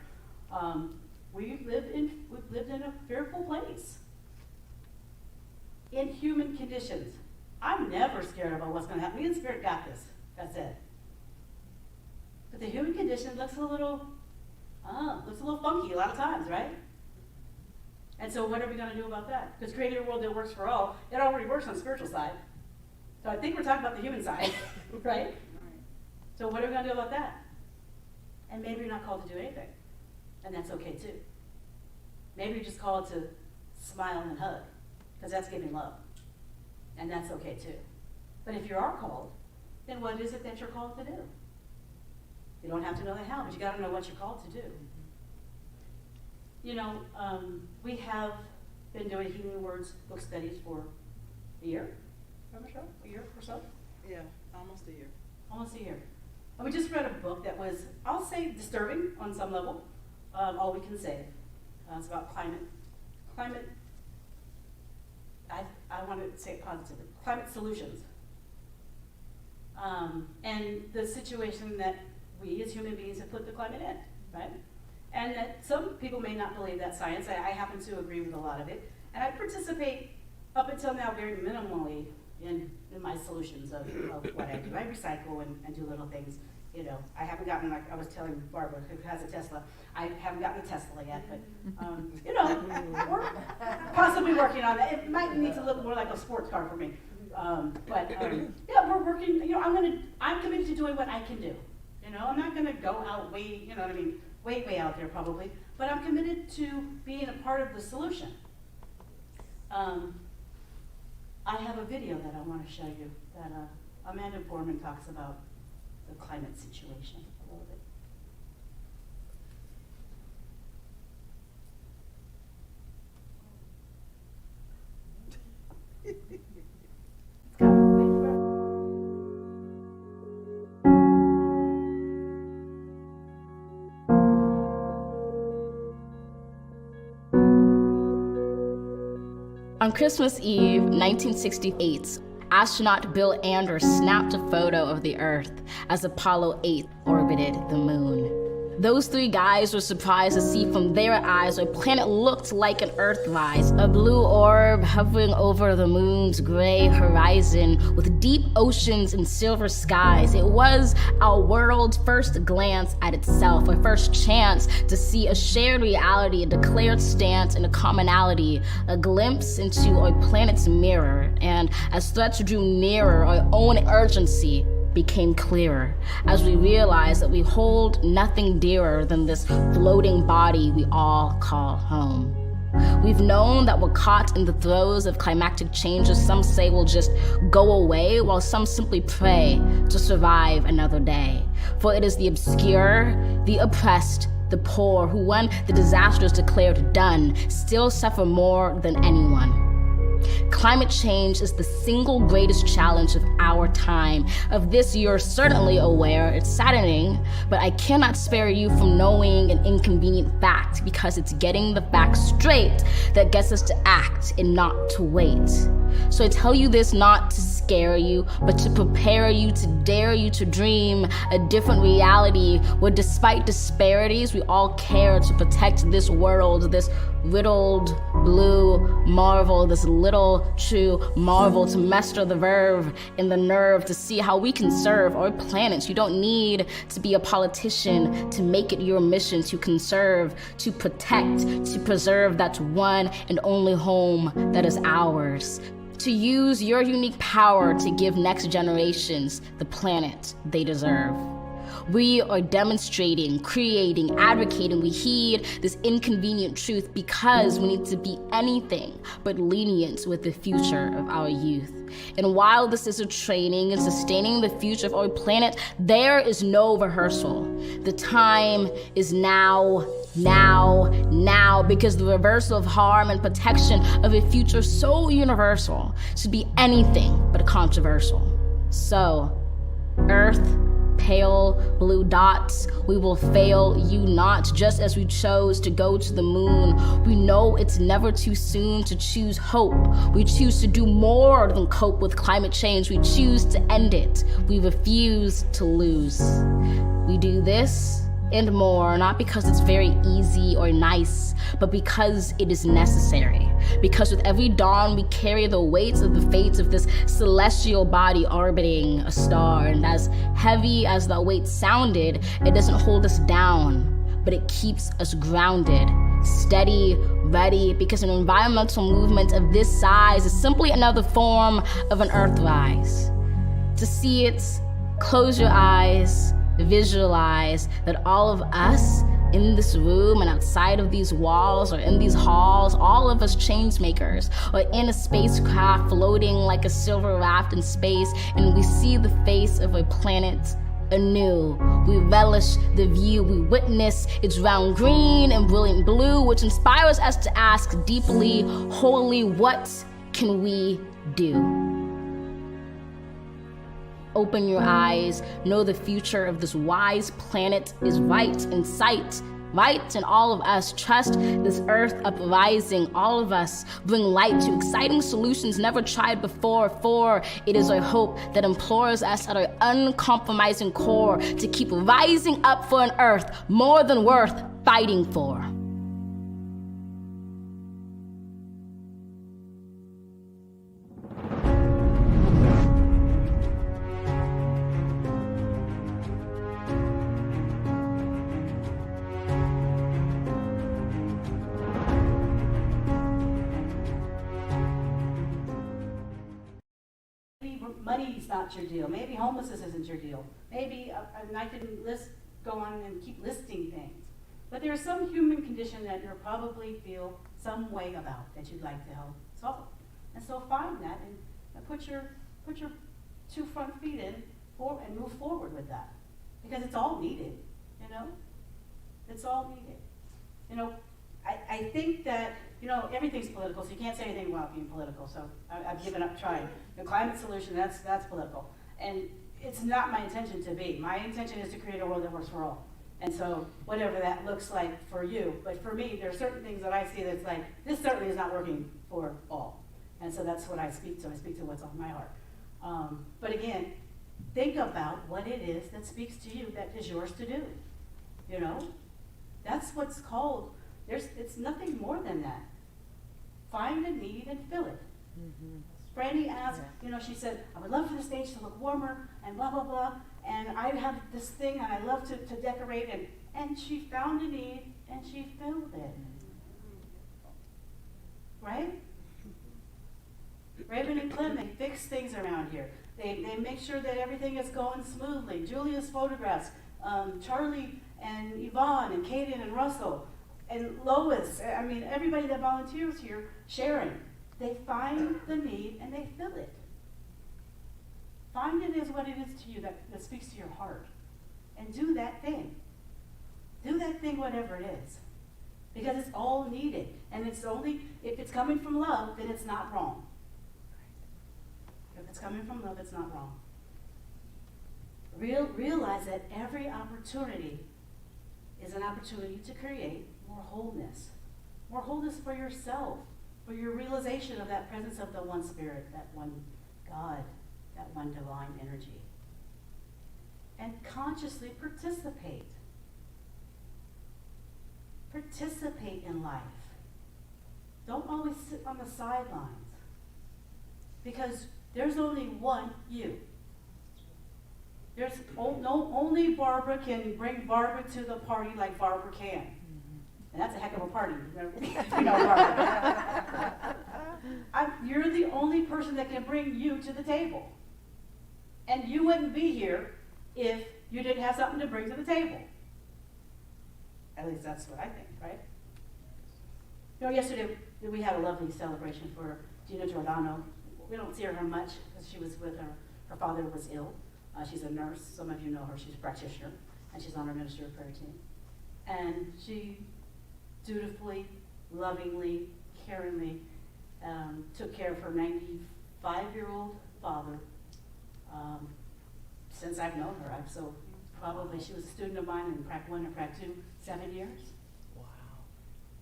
We've lived in a fearful place. In human conditions. I'm never scared about what's going to happen. Me and Spirit got this. That's it. But the human condition looks a little funky a lot of times, right? And so what are we going to do about that? Because creating a world that works for all, it already works on the spiritual side. So I think we're talking about the human side, right? So what are we going to do about that? And maybe you're not called to do anything. And that's okay too. Maybe you're just called to smile and hug, because that's giving love. And that's okay too. But if you are called, then what is it that you're called to do? You don't have to know the how, but you got to know what you're called to do. We have been doing Healing Words book studies for a year. Remember, Cheryl? A year or so? Yeah, almost a year. Almost a year. And we just read a book that was, I'll say, disturbing on some level. All We Can Save. It's about climate. I want to say it positively. Climate solutions. And the situation that we as human beings have put the climate in, right? And that some people may not believe that science. I happen to agree with a lot of it. And I participate up until now very minimally in my solutions of what I do. I recycle and do little things. You know, I haven't gotten, like I was telling Barbara, who has a Tesla, I haven't gotten a Tesla yet, but, you know, we're possibly working on that. It might need to look more like a sports car for me. Yeah, we're working, you know, I'm committed to doing what I can do. You know, I'm not gonna go out way, you know what I mean, way out there probably, but I'm committed to being a part of the solution. I have a video that I want to show you that Amanda Borman talks about the climate situation a little bit. It's got to wait for it. On Christmas Eve, 1968, astronaut Bill Anders snapped a photo of the Earth as Apollo 8 orbited the moon. Those three guys were surprised to see from their eyes a planet looked like an Earthrise, a blue orb hovering over the moon's gray horizon with deep oceans and silver skies. It was our world's first glance at itself, a first chance to see a shared reality, a declared stance, and a commonality, a glimpse into our planet's mirror. And as threats drew nearer, our own urgency became clearer as we realized that we hold nothing dearer than this floating body we all call home. We've known that we're caught in the throes of climactic changes some say will just go away, while some simply pray to survive another day. For it is the obscure, the oppressed, the poor who, when the disaster is declared done, still suffer more than anyone. Climate change is the single greatest challenge of our time. Of this, you're certainly aware. It's saddening, but I cannot spare you from knowing an inconvenient fact, because it's getting the facts straight that gets us to act and not to wait. So I tell you this not to scare you, but to prepare you, to dare you to dream a different reality where, despite disparities, we all care to protect this world, this riddled blue marvel, this little true marvel, to master the verve and the nerve to see how we can serve our planet. You don't need to be a politician to make it your mission to conserve, to protect, to preserve that one and only home that is ours. To use your unique power to give next generations the planet they deserve. We are demonstrating, creating, advocating. We heed this inconvenient truth because we need to be anything but lenient with the future of our youth. And while this is a training in sustaining the future of our planet, there is no rehearsal. The time is now, because the reversal of harm and protection of a future so universal should be anything but controversial. So, Earth, pale blue dots, we will fail you not. Just as we chose to go to the moon, we know it's never too soon to choose hope. We choose to do more than cope with climate change. We choose to end it. We refuse to lose. We do this and more, not because it's very easy or nice, but because it is necessary. Because with every dawn we carry the weight of the fates of this celestial body orbiting a star, and as heavy as that weight sounded, it doesn't hold us down, but it keeps us grounded, steady, ready, because an environmental movement of this size is simply another form of an Earthrise. To see it, close your eyes, visualize that all of us in this room and outside of these walls or in these halls, all of us change makers, or in a spacecraft floating like a silver raft in space, and we see the face of a planet anew. We relish the view, we witness its round green and brilliant blue, which inspires us to ask deeply, wholly, what can we do? Open your eyes, know the future of this wise planet is right in sight, right in all of us. Trust this earth uprising, all of us bring light to exciting solutions never tried before, for it is our hope that implores us at our uncompromising core to keep rising up for an earth more than worth fighting for. money's not your deal. Maybe homelessness isn't your deal. Maybe, and I can go on and keep listing things. But there's some human condition that you probably feel some way about that you'd like to help solve. And so find that and put your 2 front feet in and move forward with that. Because it's all needed, you know? It's all needed. You know, I think that, you know, everything's political, so you can't say anything about being political, so I've given up trying. The climate solution, that's political. And it's not my intention to be. My intention is to create a world that works for all. And so whatever that looks like for you, but for me, there are certain things that I see that's like, this certainly is not working for all. And so that's what I speak to. I speak to what's on my heart. But again, think about what it is that speaks to you that is yours to do. You know? That's what's called. It's nothing more than that. Find a need and fill it. Mm-hmm. Brandy asked, you know, she said, I would love for the stage to look warmer and blah, blah, blah. And I have this thing and I love to decorate. And she found a need and she filled it. Right? Raven and Clem, they fix things around here. They make sure that everything is going smoothly. Julia's photographs, Charlie and Yvonne and Kaden and Russell and Lois, I mean, everybody that volunteers here, Sharon, they find the need and they fill it. Find it as what it is to you that speaks to your heart. And do that thing. Do that thing, whatever it is. Because it's all needed. And it's only, if it's coming from love, then it's not wrong. If it's coming from love, it's not wrong. Realize that every opportunity is an opportunity to create more wholeness. More wholeness for yourself, for your realization of that presence of the one Spirit, that one God, that one divine energy. And consciously participate. Participate in life. Don't always sit on the sidelines. Because there's only one you. There's only Barbara can bring Barbara to the party like Barbara can. And that's a heck of a party. You know Barbara. You're the only person that can bring you to the table. And you wouldn't be here if you didn't have something to bring to the table. At least that's what I think, right? You know, yesterday we had a lovely celebration for Gina Giordano. We don't see her much because she was with her father was ill. She's a nurse. Some of you know her. She's a practitioner. And she's on our ministry of prayer team. And she dutifully, lovingly, caringly took care of her 95-year-old father since I've known her. So probably she was a student of mine in Prac 1 and Prac 2, 7 years. Wow.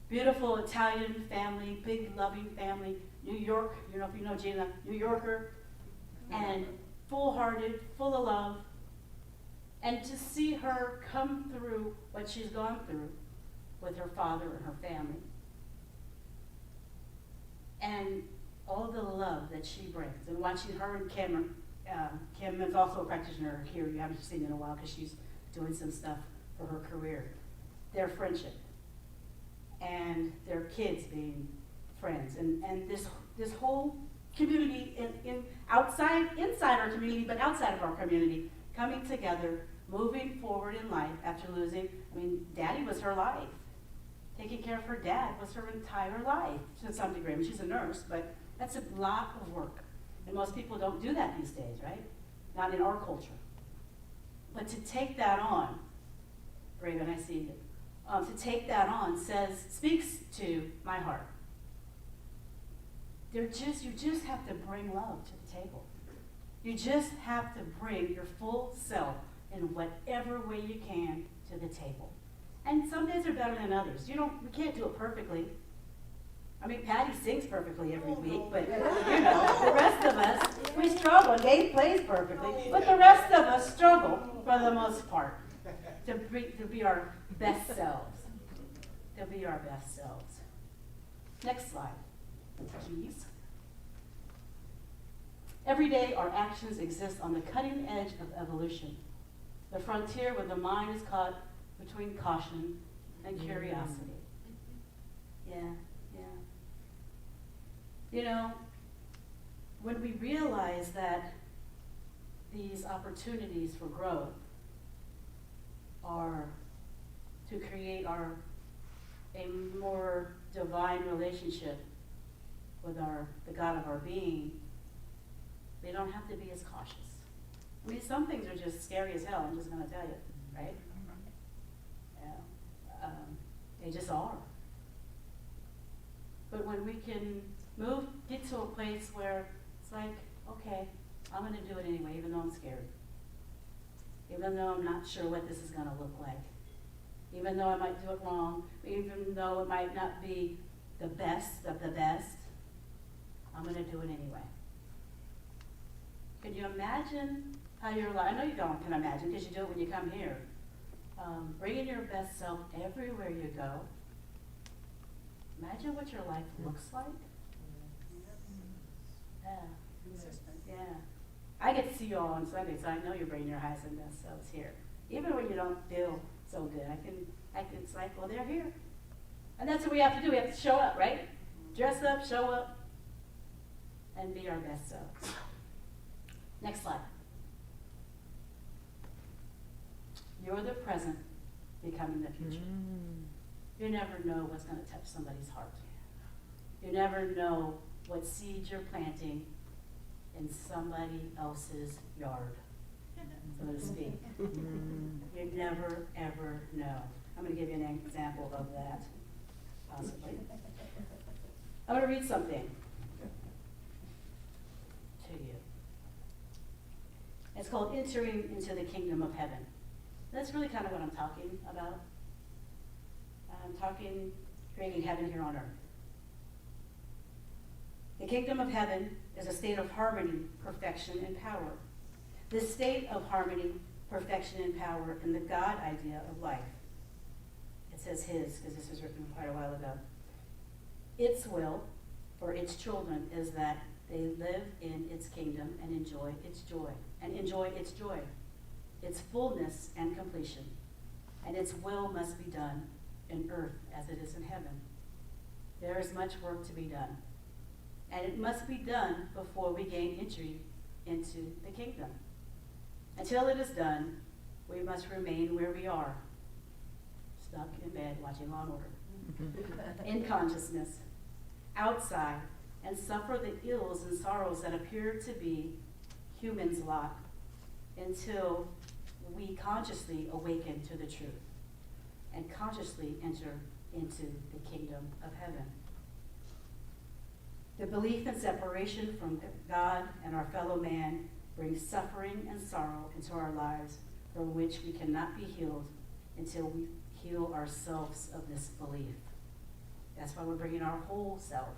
Beautiful Italian family, big loving family. New York, you know, if you know Gina, New Yorker. And full-hearted, full of love. And to see her come through what she's gone through with her father and her family. And all the love that she brings. And watching her and Kim is also a practitioner here. You haven't seen her in a while because she's doing some stuff for her career. Their friendship. And their kids being friends. And this whole community inside our community, but outside of our community, coming together, moving forward in life after losing. I mean, Daddy was her life. Taking care of her dad was her entire life to some degree. I mean, she's a nurse, but that's a lot of work. And most people don't do that these days, right? Not in our culture. But to take that on, Raven, I see you. To take that on speaks to my heart. You just have to bring love to the table. You just have to bring your full self in whatever way you can to the table. And some days are better than others. We can't do it perfectly. I mean, Patty sings perfectly every week, but you know, the rest of us, we struggle. Dave plays perfectly, but the rest of us struggle for the most part to be our best selves. To be our best selves. Next slide, please. Every day, our actions exist on the cutting edge of evolution, the frontier where the mind is caught between caution and curiosity. Yeah. You know, when we realize that these opportunities for growth are to create a more divine relationship with the God of our being, they don't have to be as cautious. I mean, some things are just scary as hell, I'm just gonna tell you, right? Yeah. They just are. But when we can get to a place where it's like, okay, I'm gonna do it anyway, even though I'm scared. Even though I'm not sure what this is gonna look like. Even though I might do it wrong, even though it might not be the best of the best, I'm gonna do it anyway. Can you imagine how your life, I know you can imagine because you do it when you come here. Bringing your best self everywhere you go. Imagine what your life looks like. Yeah. Yeah. I get to see you all on Sunday, so I know you're bringing your highest and best selves here. Even when you don't feel so good, it's like, well, they're here. And that's what we have to do. We have to show up, right? Dress up, show up, and be our best selves. Next slide. You're the present, becoming the future. You never know what's going to touch somebody's heart. You never know what seeds you're planting in somebody else's yard, so to speak. You never, ever know. I'm going to give you an example of that, possibly. I'm going to read something to you. It's called Entering into the Kingdom of Heaven. That's really kind of what I'm talking about. I'm talking creating heaven here on earth. The kingdom of heaven is a state of harmony, perfection, and power. This state of harmony, perfection, and power in the God idea of life. It says his, because this was written quite a while ago. Its will for its children is that they live in its kingdom and enjoy its joy, its fullness and completion. And its will must be done in earth as it is in heaven. There is much work to be done. And it must be done before we gain entry into the kingdom. Until it is done, we must remain where we are, stuck in bed watching Law and Order, in consciousness, outside, and suffer the ills and sorrows that appear to be humans' lot until we consciously awaken to the truth and consciously enter into the kingdom of heaven. The belief in separation from God and our fellow man brings suffering and sorrow into our lives, from which we cannot be healed until we heal ourselves of this belief. That's why we're bringing our whole self.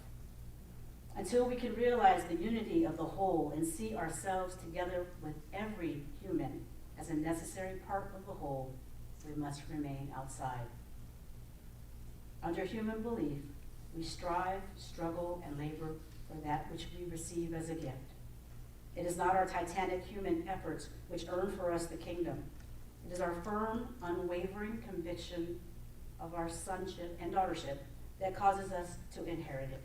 Until we can realize the unity of the whole and see ourselves together with every human as a necessary part of the whole, we must remain outside. Under human belief, we strive, struggle, and labor for that which we receive as a gift. It is not our titanic human efforts which earn for us the kingdom. It is our firm, unwavering conviction of our sonship and daughtership that causes us to inherit it.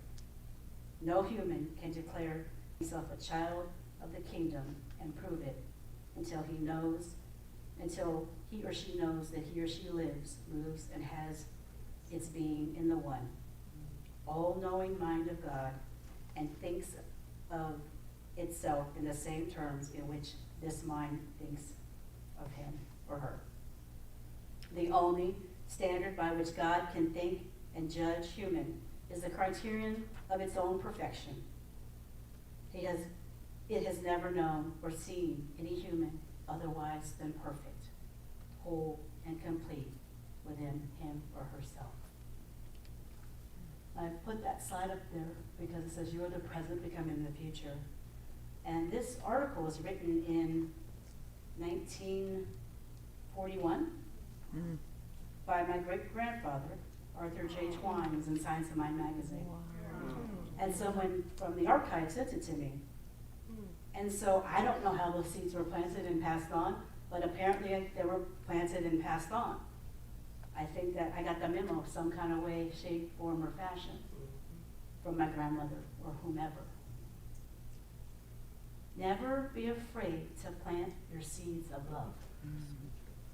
No human can declare himself a child of the kingdom and prove it until he or she knows that he or she lives, moves, and has its being in the one, all-knowing mind of God, and thinks of itself in the same terms in which this mind thinks of him or her. The only standard by which God can think and judge human is the criterion of its own perfection. It has never known or seen any human otherwise than perfect, whole, and complete within him or herself. I put that slide up there because it says, "You are the present, becoming the future." And this article was written in 1941 by my great-grandfather, Arthur J. Twine. It was in Science of Mind magazine. And someone from the archive sent it to me. And so I don't know how those seeds were planted and passed on, but apparently they were planted and passed on. I think that I got the memo some kind of way, shape, form, or fashion from my grandmother or whomever. Never be afraid to plant your seeds of love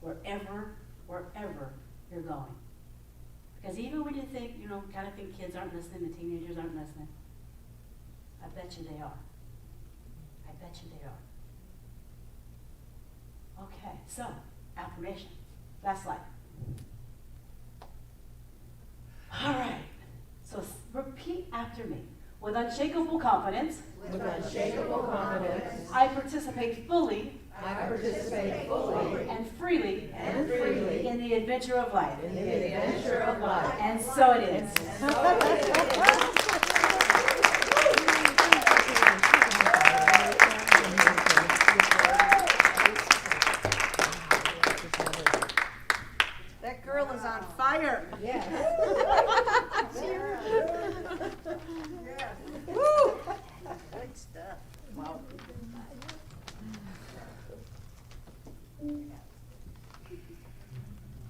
wherever you're going. Because even when you think, kind of think kids aren't listening, the teenagers aren't listening, I bet you they are. I bet you they are. Okay, so, affirmation. Last slide. All right, so repeat after me. With unshakable confidence, I participate fully and freely in the adventure of life. And so it is. That girl is on fire. Yes. Woo! Good stuff. Wow.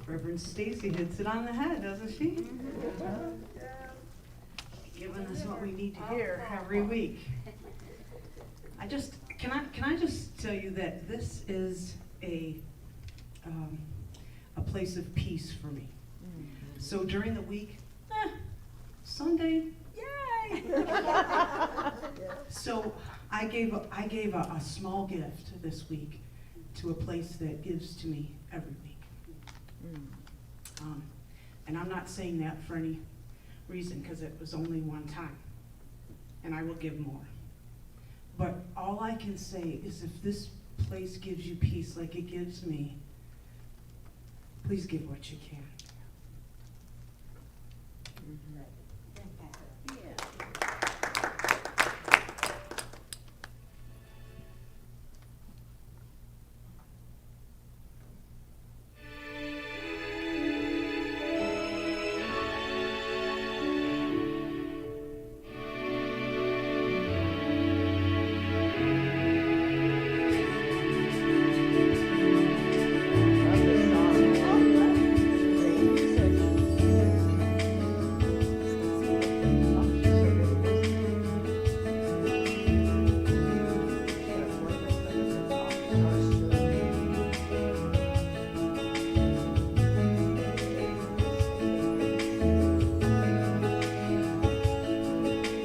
Reverend Stacy hits it on the head, doesn't she? Giving us what we need to hear every week. Can I just tell you that this is a place of peace for me. So during the week, Sunday, yay! So I gave a small gift this week to a place that gives to me every week. And I'm not saying that for any reason, because it was only one time, and I will give more. But all I can say is, if this place gives you peace like it gives me, please give what you can.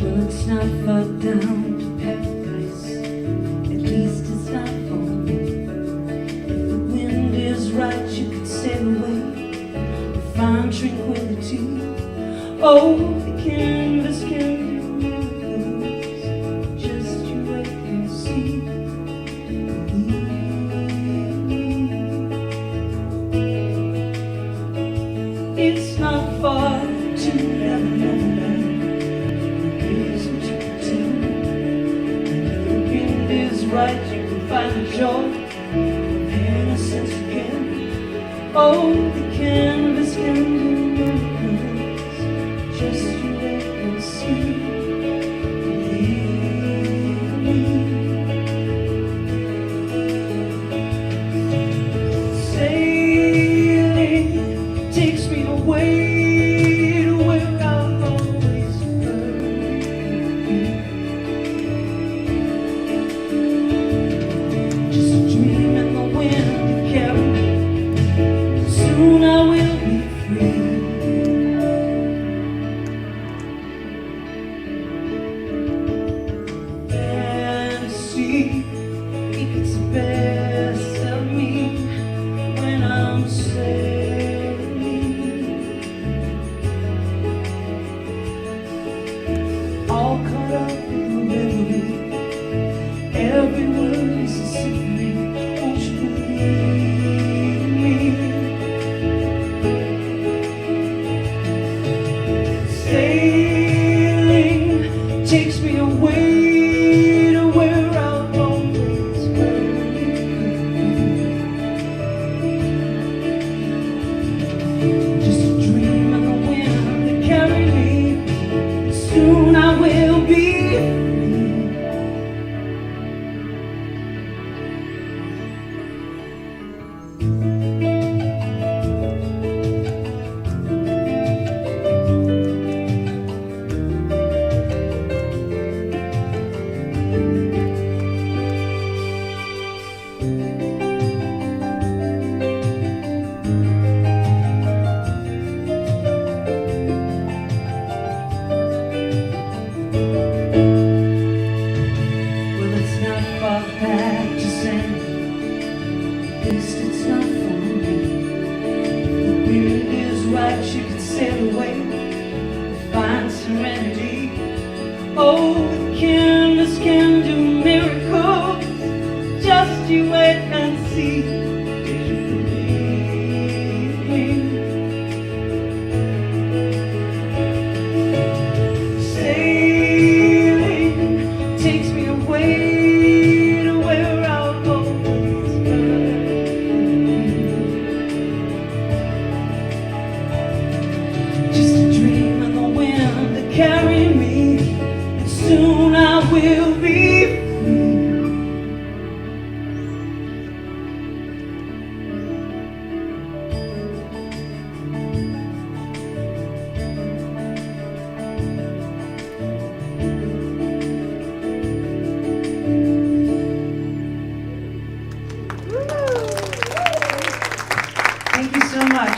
Well, it's not far down to paradise, at least it's not for me. If the wind is right, you could sail away and find tranquility. Oh, the canvas can do miracles, just you wait and see. It's not far to heaven. Right, you can find the joy of innocence again. Oh, the canvas can do miracles, just you wait and see. Sailing takes me away to where I've always been. Soon I will be free.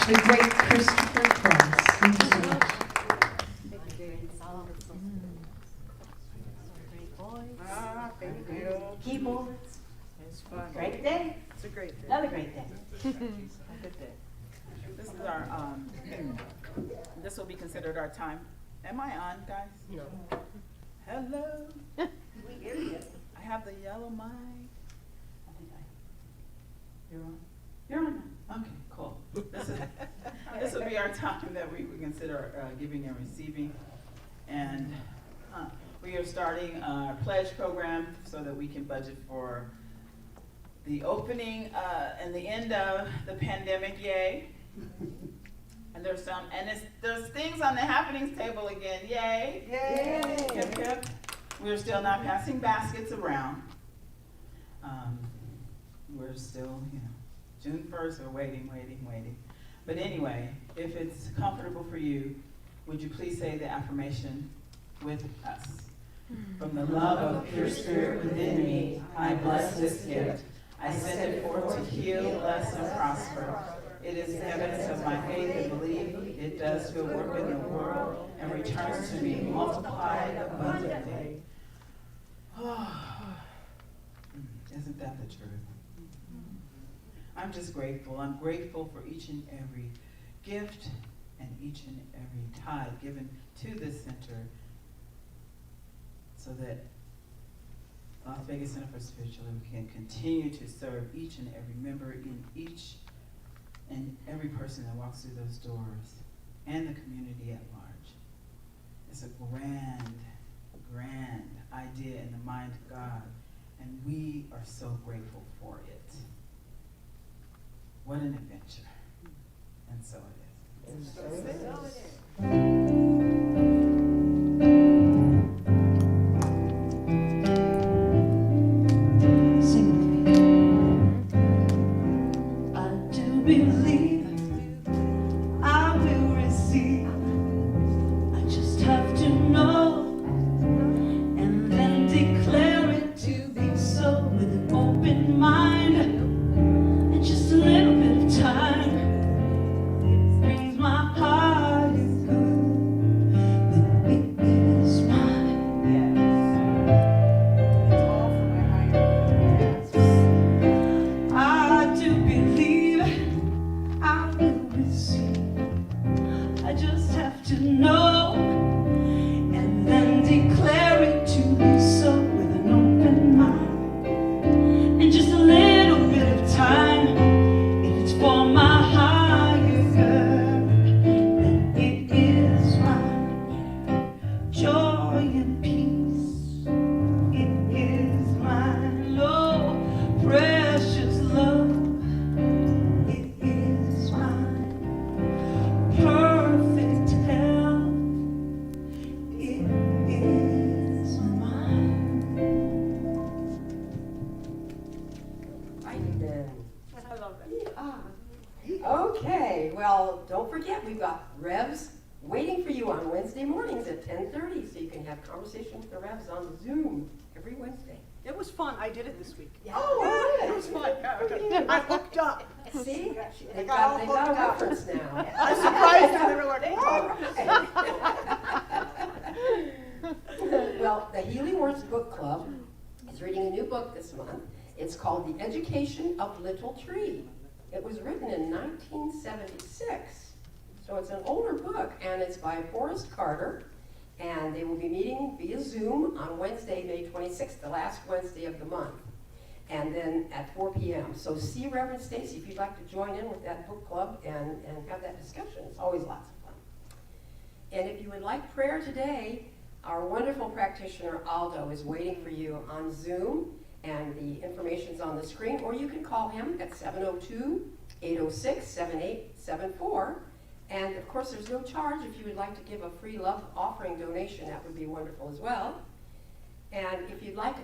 the great Christopher Cross. Thank you so much. Thank you. Keyboards. It's fun. Great day. It's a great day. Another great day. A good day. This is our, this will be considered our time. Am I on, guys? No. Hello? We hear you. I have the yellow mic. I think You're on? you're on. Okay, cool. This will be our time that we would consider giving and receiving. And we are starting our pledge program so that we can budget for the opening and the end of the pandemic, yay. And there's things on the happenings table again, yay. Yay. Hip, hip. We're still not passing baskets around. We're still, June 1st, we're waiting. But anyway, if it's comfortable for you, would you please say the affirmation with us? From the love of pure spirit within me, I bless this gift. I send it forth to heal, bless, and prosper. It is evidence of my faith and belief. It does good work in the world and returns to me multiplied abundantly. Isn't that the truth? I'm just grateful. I'm grateful for each and every gift and each and every tithe given to this center so that Las Vegas Center for Spiritual Living can continue to serve each and every member in each and every person that walks through those doors and the community at large. It's a grand, grand idea in the mind of God, and we are so grateful for it. What an adventure. And so it is. Sing with me. I do believe I will receive. I just have to know and then declare it to be so with an open mind and just a little bit of time. It brings my heart is good when it is mine. I do believe I will receive. I just have to know and then declare it to be so with an open mind and just a little bit of time. If it's for my higher good, then it is mine. Joy and peace, it is mine. Oh, precious love, it is mine. Perfect health, it is mine. Right then. I love that. Okay, well, don't forget, we've got Revs waiting for you on Wednesday mornings at 10:30, so you can have conversation with the Revs on Zoom every Wednesday. It was fun. I did it this week. Oh, It was fun. Yeah, I hooked up. See? They got all got a hooked up. reference now. I was surprised when they were like, Well, the Healing Words Book Club is reading a new book this month. It's called The Education of Little Tree. It was written in 1976. So it's an older book, and it's by Forrest Carter. And they will be meeting via Zoom on Wednesday, May 26th, the last Wednesday of the month. And then at 4 p.m. So see Reverend Stacy if you'd like to join in with that book club and have that discussion. It's always lots of fun. And if you would like prayer today, our wonderful practitioner Aldo is waiting for you on Zoom, and the information's on the screen, or you can call him at 702-806-7874. And of course, there's no charge. If you would like to give a free love offering donation, that would be wonderful as well. And if you'd like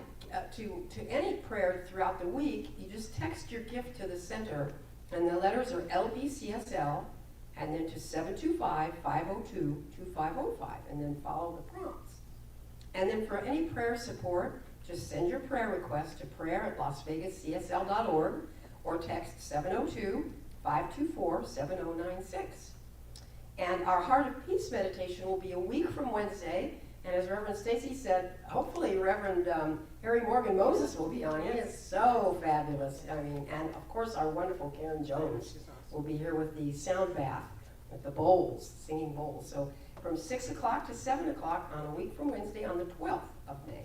to any prayer throughout the week, you just text your gift to the center, and the letters are LVCSL, and then to 725-502-2505, and then follow the prompts. And then for any prayer support, just send your prayer request to prayer@lasvegascsl.org or text 524-7096. And our Heart of Peace meditation will be a week from Wednesday. And as Reverend Stacy said, hopefully Reverend Harry Morgan Moses will be on. He is so fabulous. I mean, and of course our wonderful Karen Jones will be here with the sound bath, with the bowls, singing bowls. So from 6 o'clock to 7 o'clock on a week from Wednesday on the 12th of May.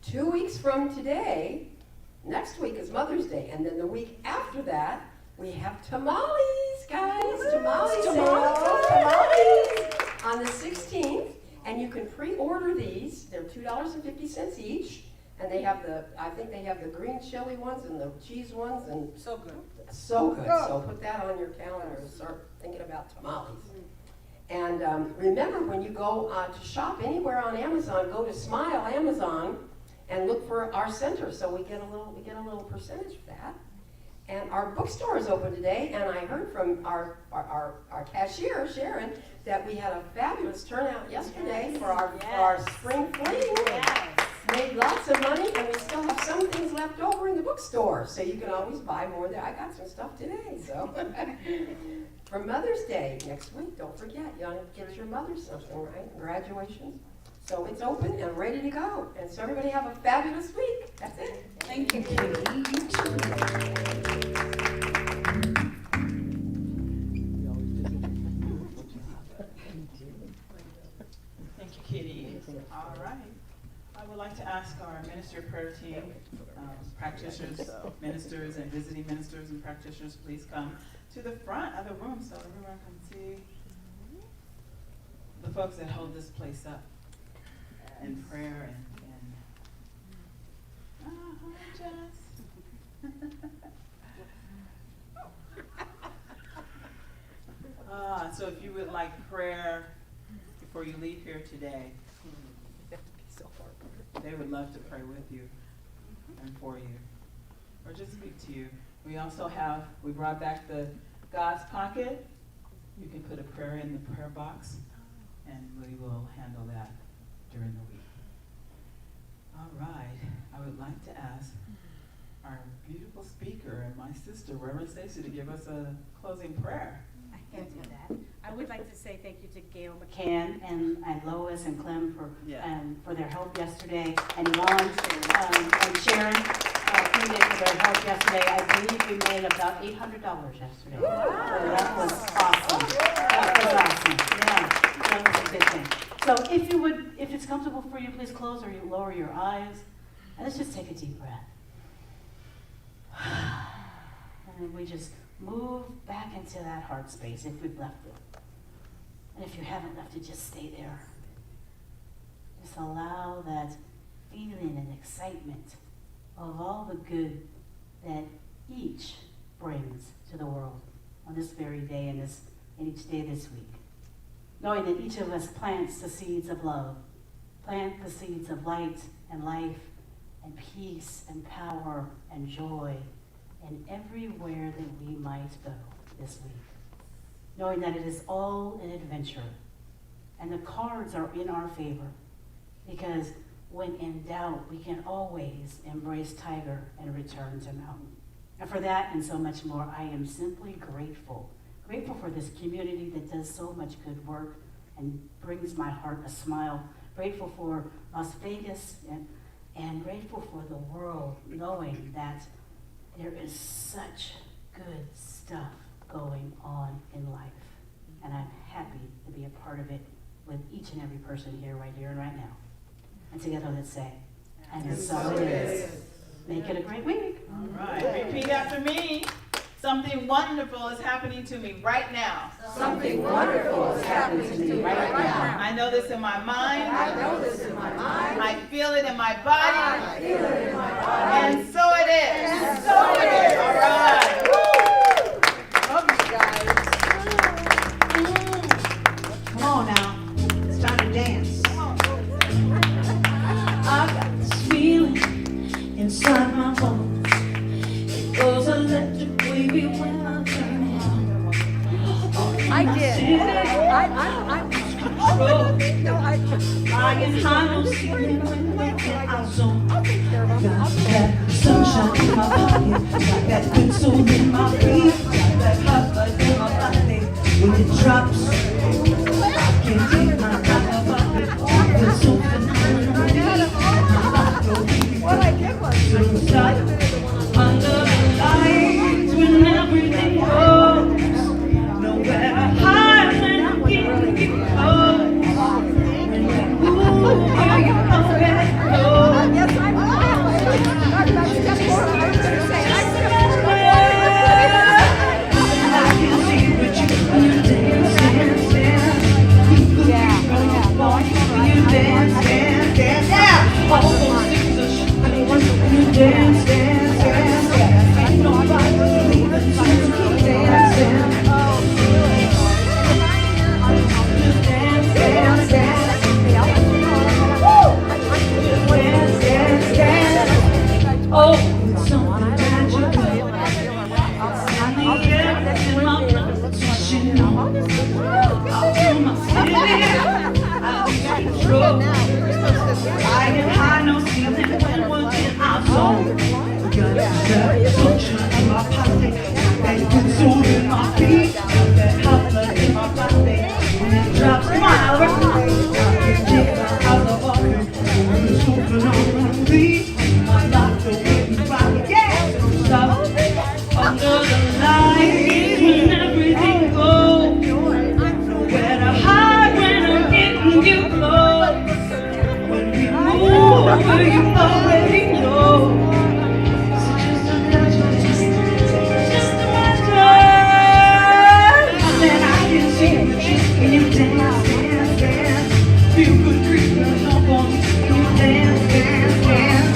2 weeks from today, next week is Mother's Day, and then the week after that, we have tamales, guys. Tamales on the 16th, and you can pre-order these. They're $2.50 each, and they have I think they have the green chili ones and the cheese ones, and So good. so good. So put that on your calendar and start thinking about tamales. And remember, when you go to shop anywhere on Amazon, go to Smile Amazon and look for our center. So we get a little percentage of that. And our bookstore is open today, and I heard from our cashier, Sharon, that we had a fabulous turnout yesterday for our spring fling. Yes. Made lots of money, and we still have some things left over in the bookstore, so you can always buy more there. I got some stuff today, so. For Mother's Day next week, don't forget, you ought to get your mother something, right? Graduations. So it's open and ready to go. And so everybody have a fabulous week. That's it. Thank you. Thank you, Kitty. All right. I would like to ask our minister prayer team, practitioners, ministers, and visiting ministers and practitioners, please come to the front of the room so everyone can see the folks that hold this place up in prayer and Jess. So if you would like prayer before you leave here today, they would love to pray with you and for you, or just speak to you. We also we brought back the God's Pocket. You can put a prayer in the prayer box, and we will handle that during the week. All right, I would like to ask our beautiful speaker and my sister, Reverend Stacy, to give us a closing prayer. I can do that. I would like to say thank you to Gail McCann and Lois and Clem for their help yesterday, and Yvonne and Sharon for their help yesterday. I believe we made about $800 yesterday. Wow. So that was awesome. Yeah, that was a good thing. So if it's comfortable for you, please close or you lower your eyes, and let's just take a deep breath. And then we just move back into that heart space if we've left it. And if you haven't left it, just stay there. Just allow that feeling and excitement of all the good that each brings to the world on this very day and each day this week. Knowing that each of us plants the seeds of love, plant the seeds of light and life and peace and power and joy and everywhere that we might go this week. Knowing that it is all an adventure and the cards are in our favor, because when in doubt, we can always embrace tiger and return to mountain. And for that and so much more, I am simply grateful. Grateful for this community that does so much good work and brings my heart a smile. Grateful for Las Vegas and grateful for the world, knowing that there is such good stuff going on in life. And I'm happy to be a part of it with each and every person here, right here and right now. And together let's say, and so it is. Make it a great week. All right, repeat after me. Something wonderful is happening to me right now. Something wonderful is happening to me right now. I know this in my mind. I know this in my mind. I feel it in my body. I feel it in my body. And so it is. And so it is. All right. Love you guys. Come on now. It's time to dance. I got this feeling inside my bones. It goes electric wavy when I turn it on. I did. Flying high on ceiling when I get out zone. Got that sunshine in my pocket, got that good soul in my feet, got that hot blood in my body. When it drops, I can't take my eye off of it. It's so phenomenally, my life will be so stop under the lights when everything goes. Nowhere to hide when I'm getting you close. When we move, where you already know. Yes, I will. Dance, dance, dance, dance. Ain't nobody leaving, so keep dancing. Just dance, dance, dance. Dance, dance, dance. Oh, it's something magical. It's in the air, it's in my blood, it's rushing on. I'll do my city, I'll be control. Flying high, no ceiling, when we're in our zone. We got that sunshine in my pocket, that good soul in my feet, that hot blood in my body. When it drops, come on, Albert. I can take my eyes off of it. It's so phenomenally, my life the way we rock it. Yeah, stop under the lights when everything goes. Nowhere to hide when I'm getting you close. When we move, you already know. So just imagine, just imagine. Then I can see the truth when you dance, dance, dance. Feel good creeping up on you when you dance, dance, dance.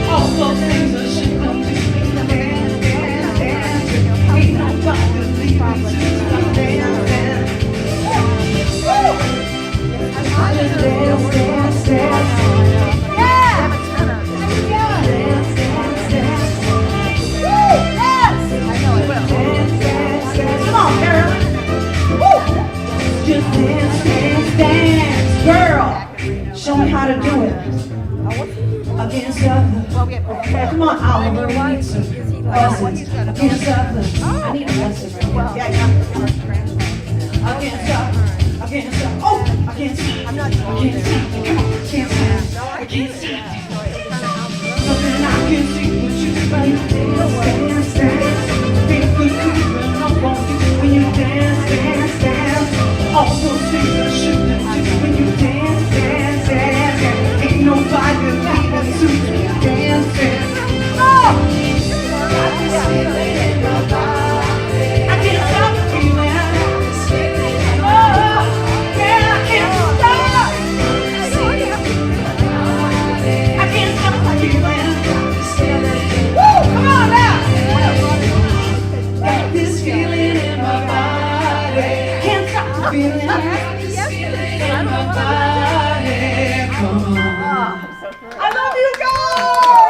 All those things I should come to when you dance, dance, dance. Ain't nobody leaving since I dance, dance. Woo! Just dance, dance, dance. Just dance, dance, dance, girl. Show me how to do it. Against others. Come on, Oliver. We need some lessons. Against others. I need a lesson right here. Yeah. Against others. Against others. Oh, against others. I'm not against others. Come on, against others. Against others. Something I can see what you when you dance, dance, dance. Feel good creeping up on you when you dance, dance, dance. All those things I shouldn't do when you dance, dance, dance, dance. Ain't nobody leaving soon when you dance, dance. Oh! I can feel it in my body. I can't stop the feeling. Oh, yeah, I can't stop. I can't stop the feeling. Woo! Come on now! Got this feeling in my body. Can't stop the feeling. Got this feeling in my body. Come on. I love you guys!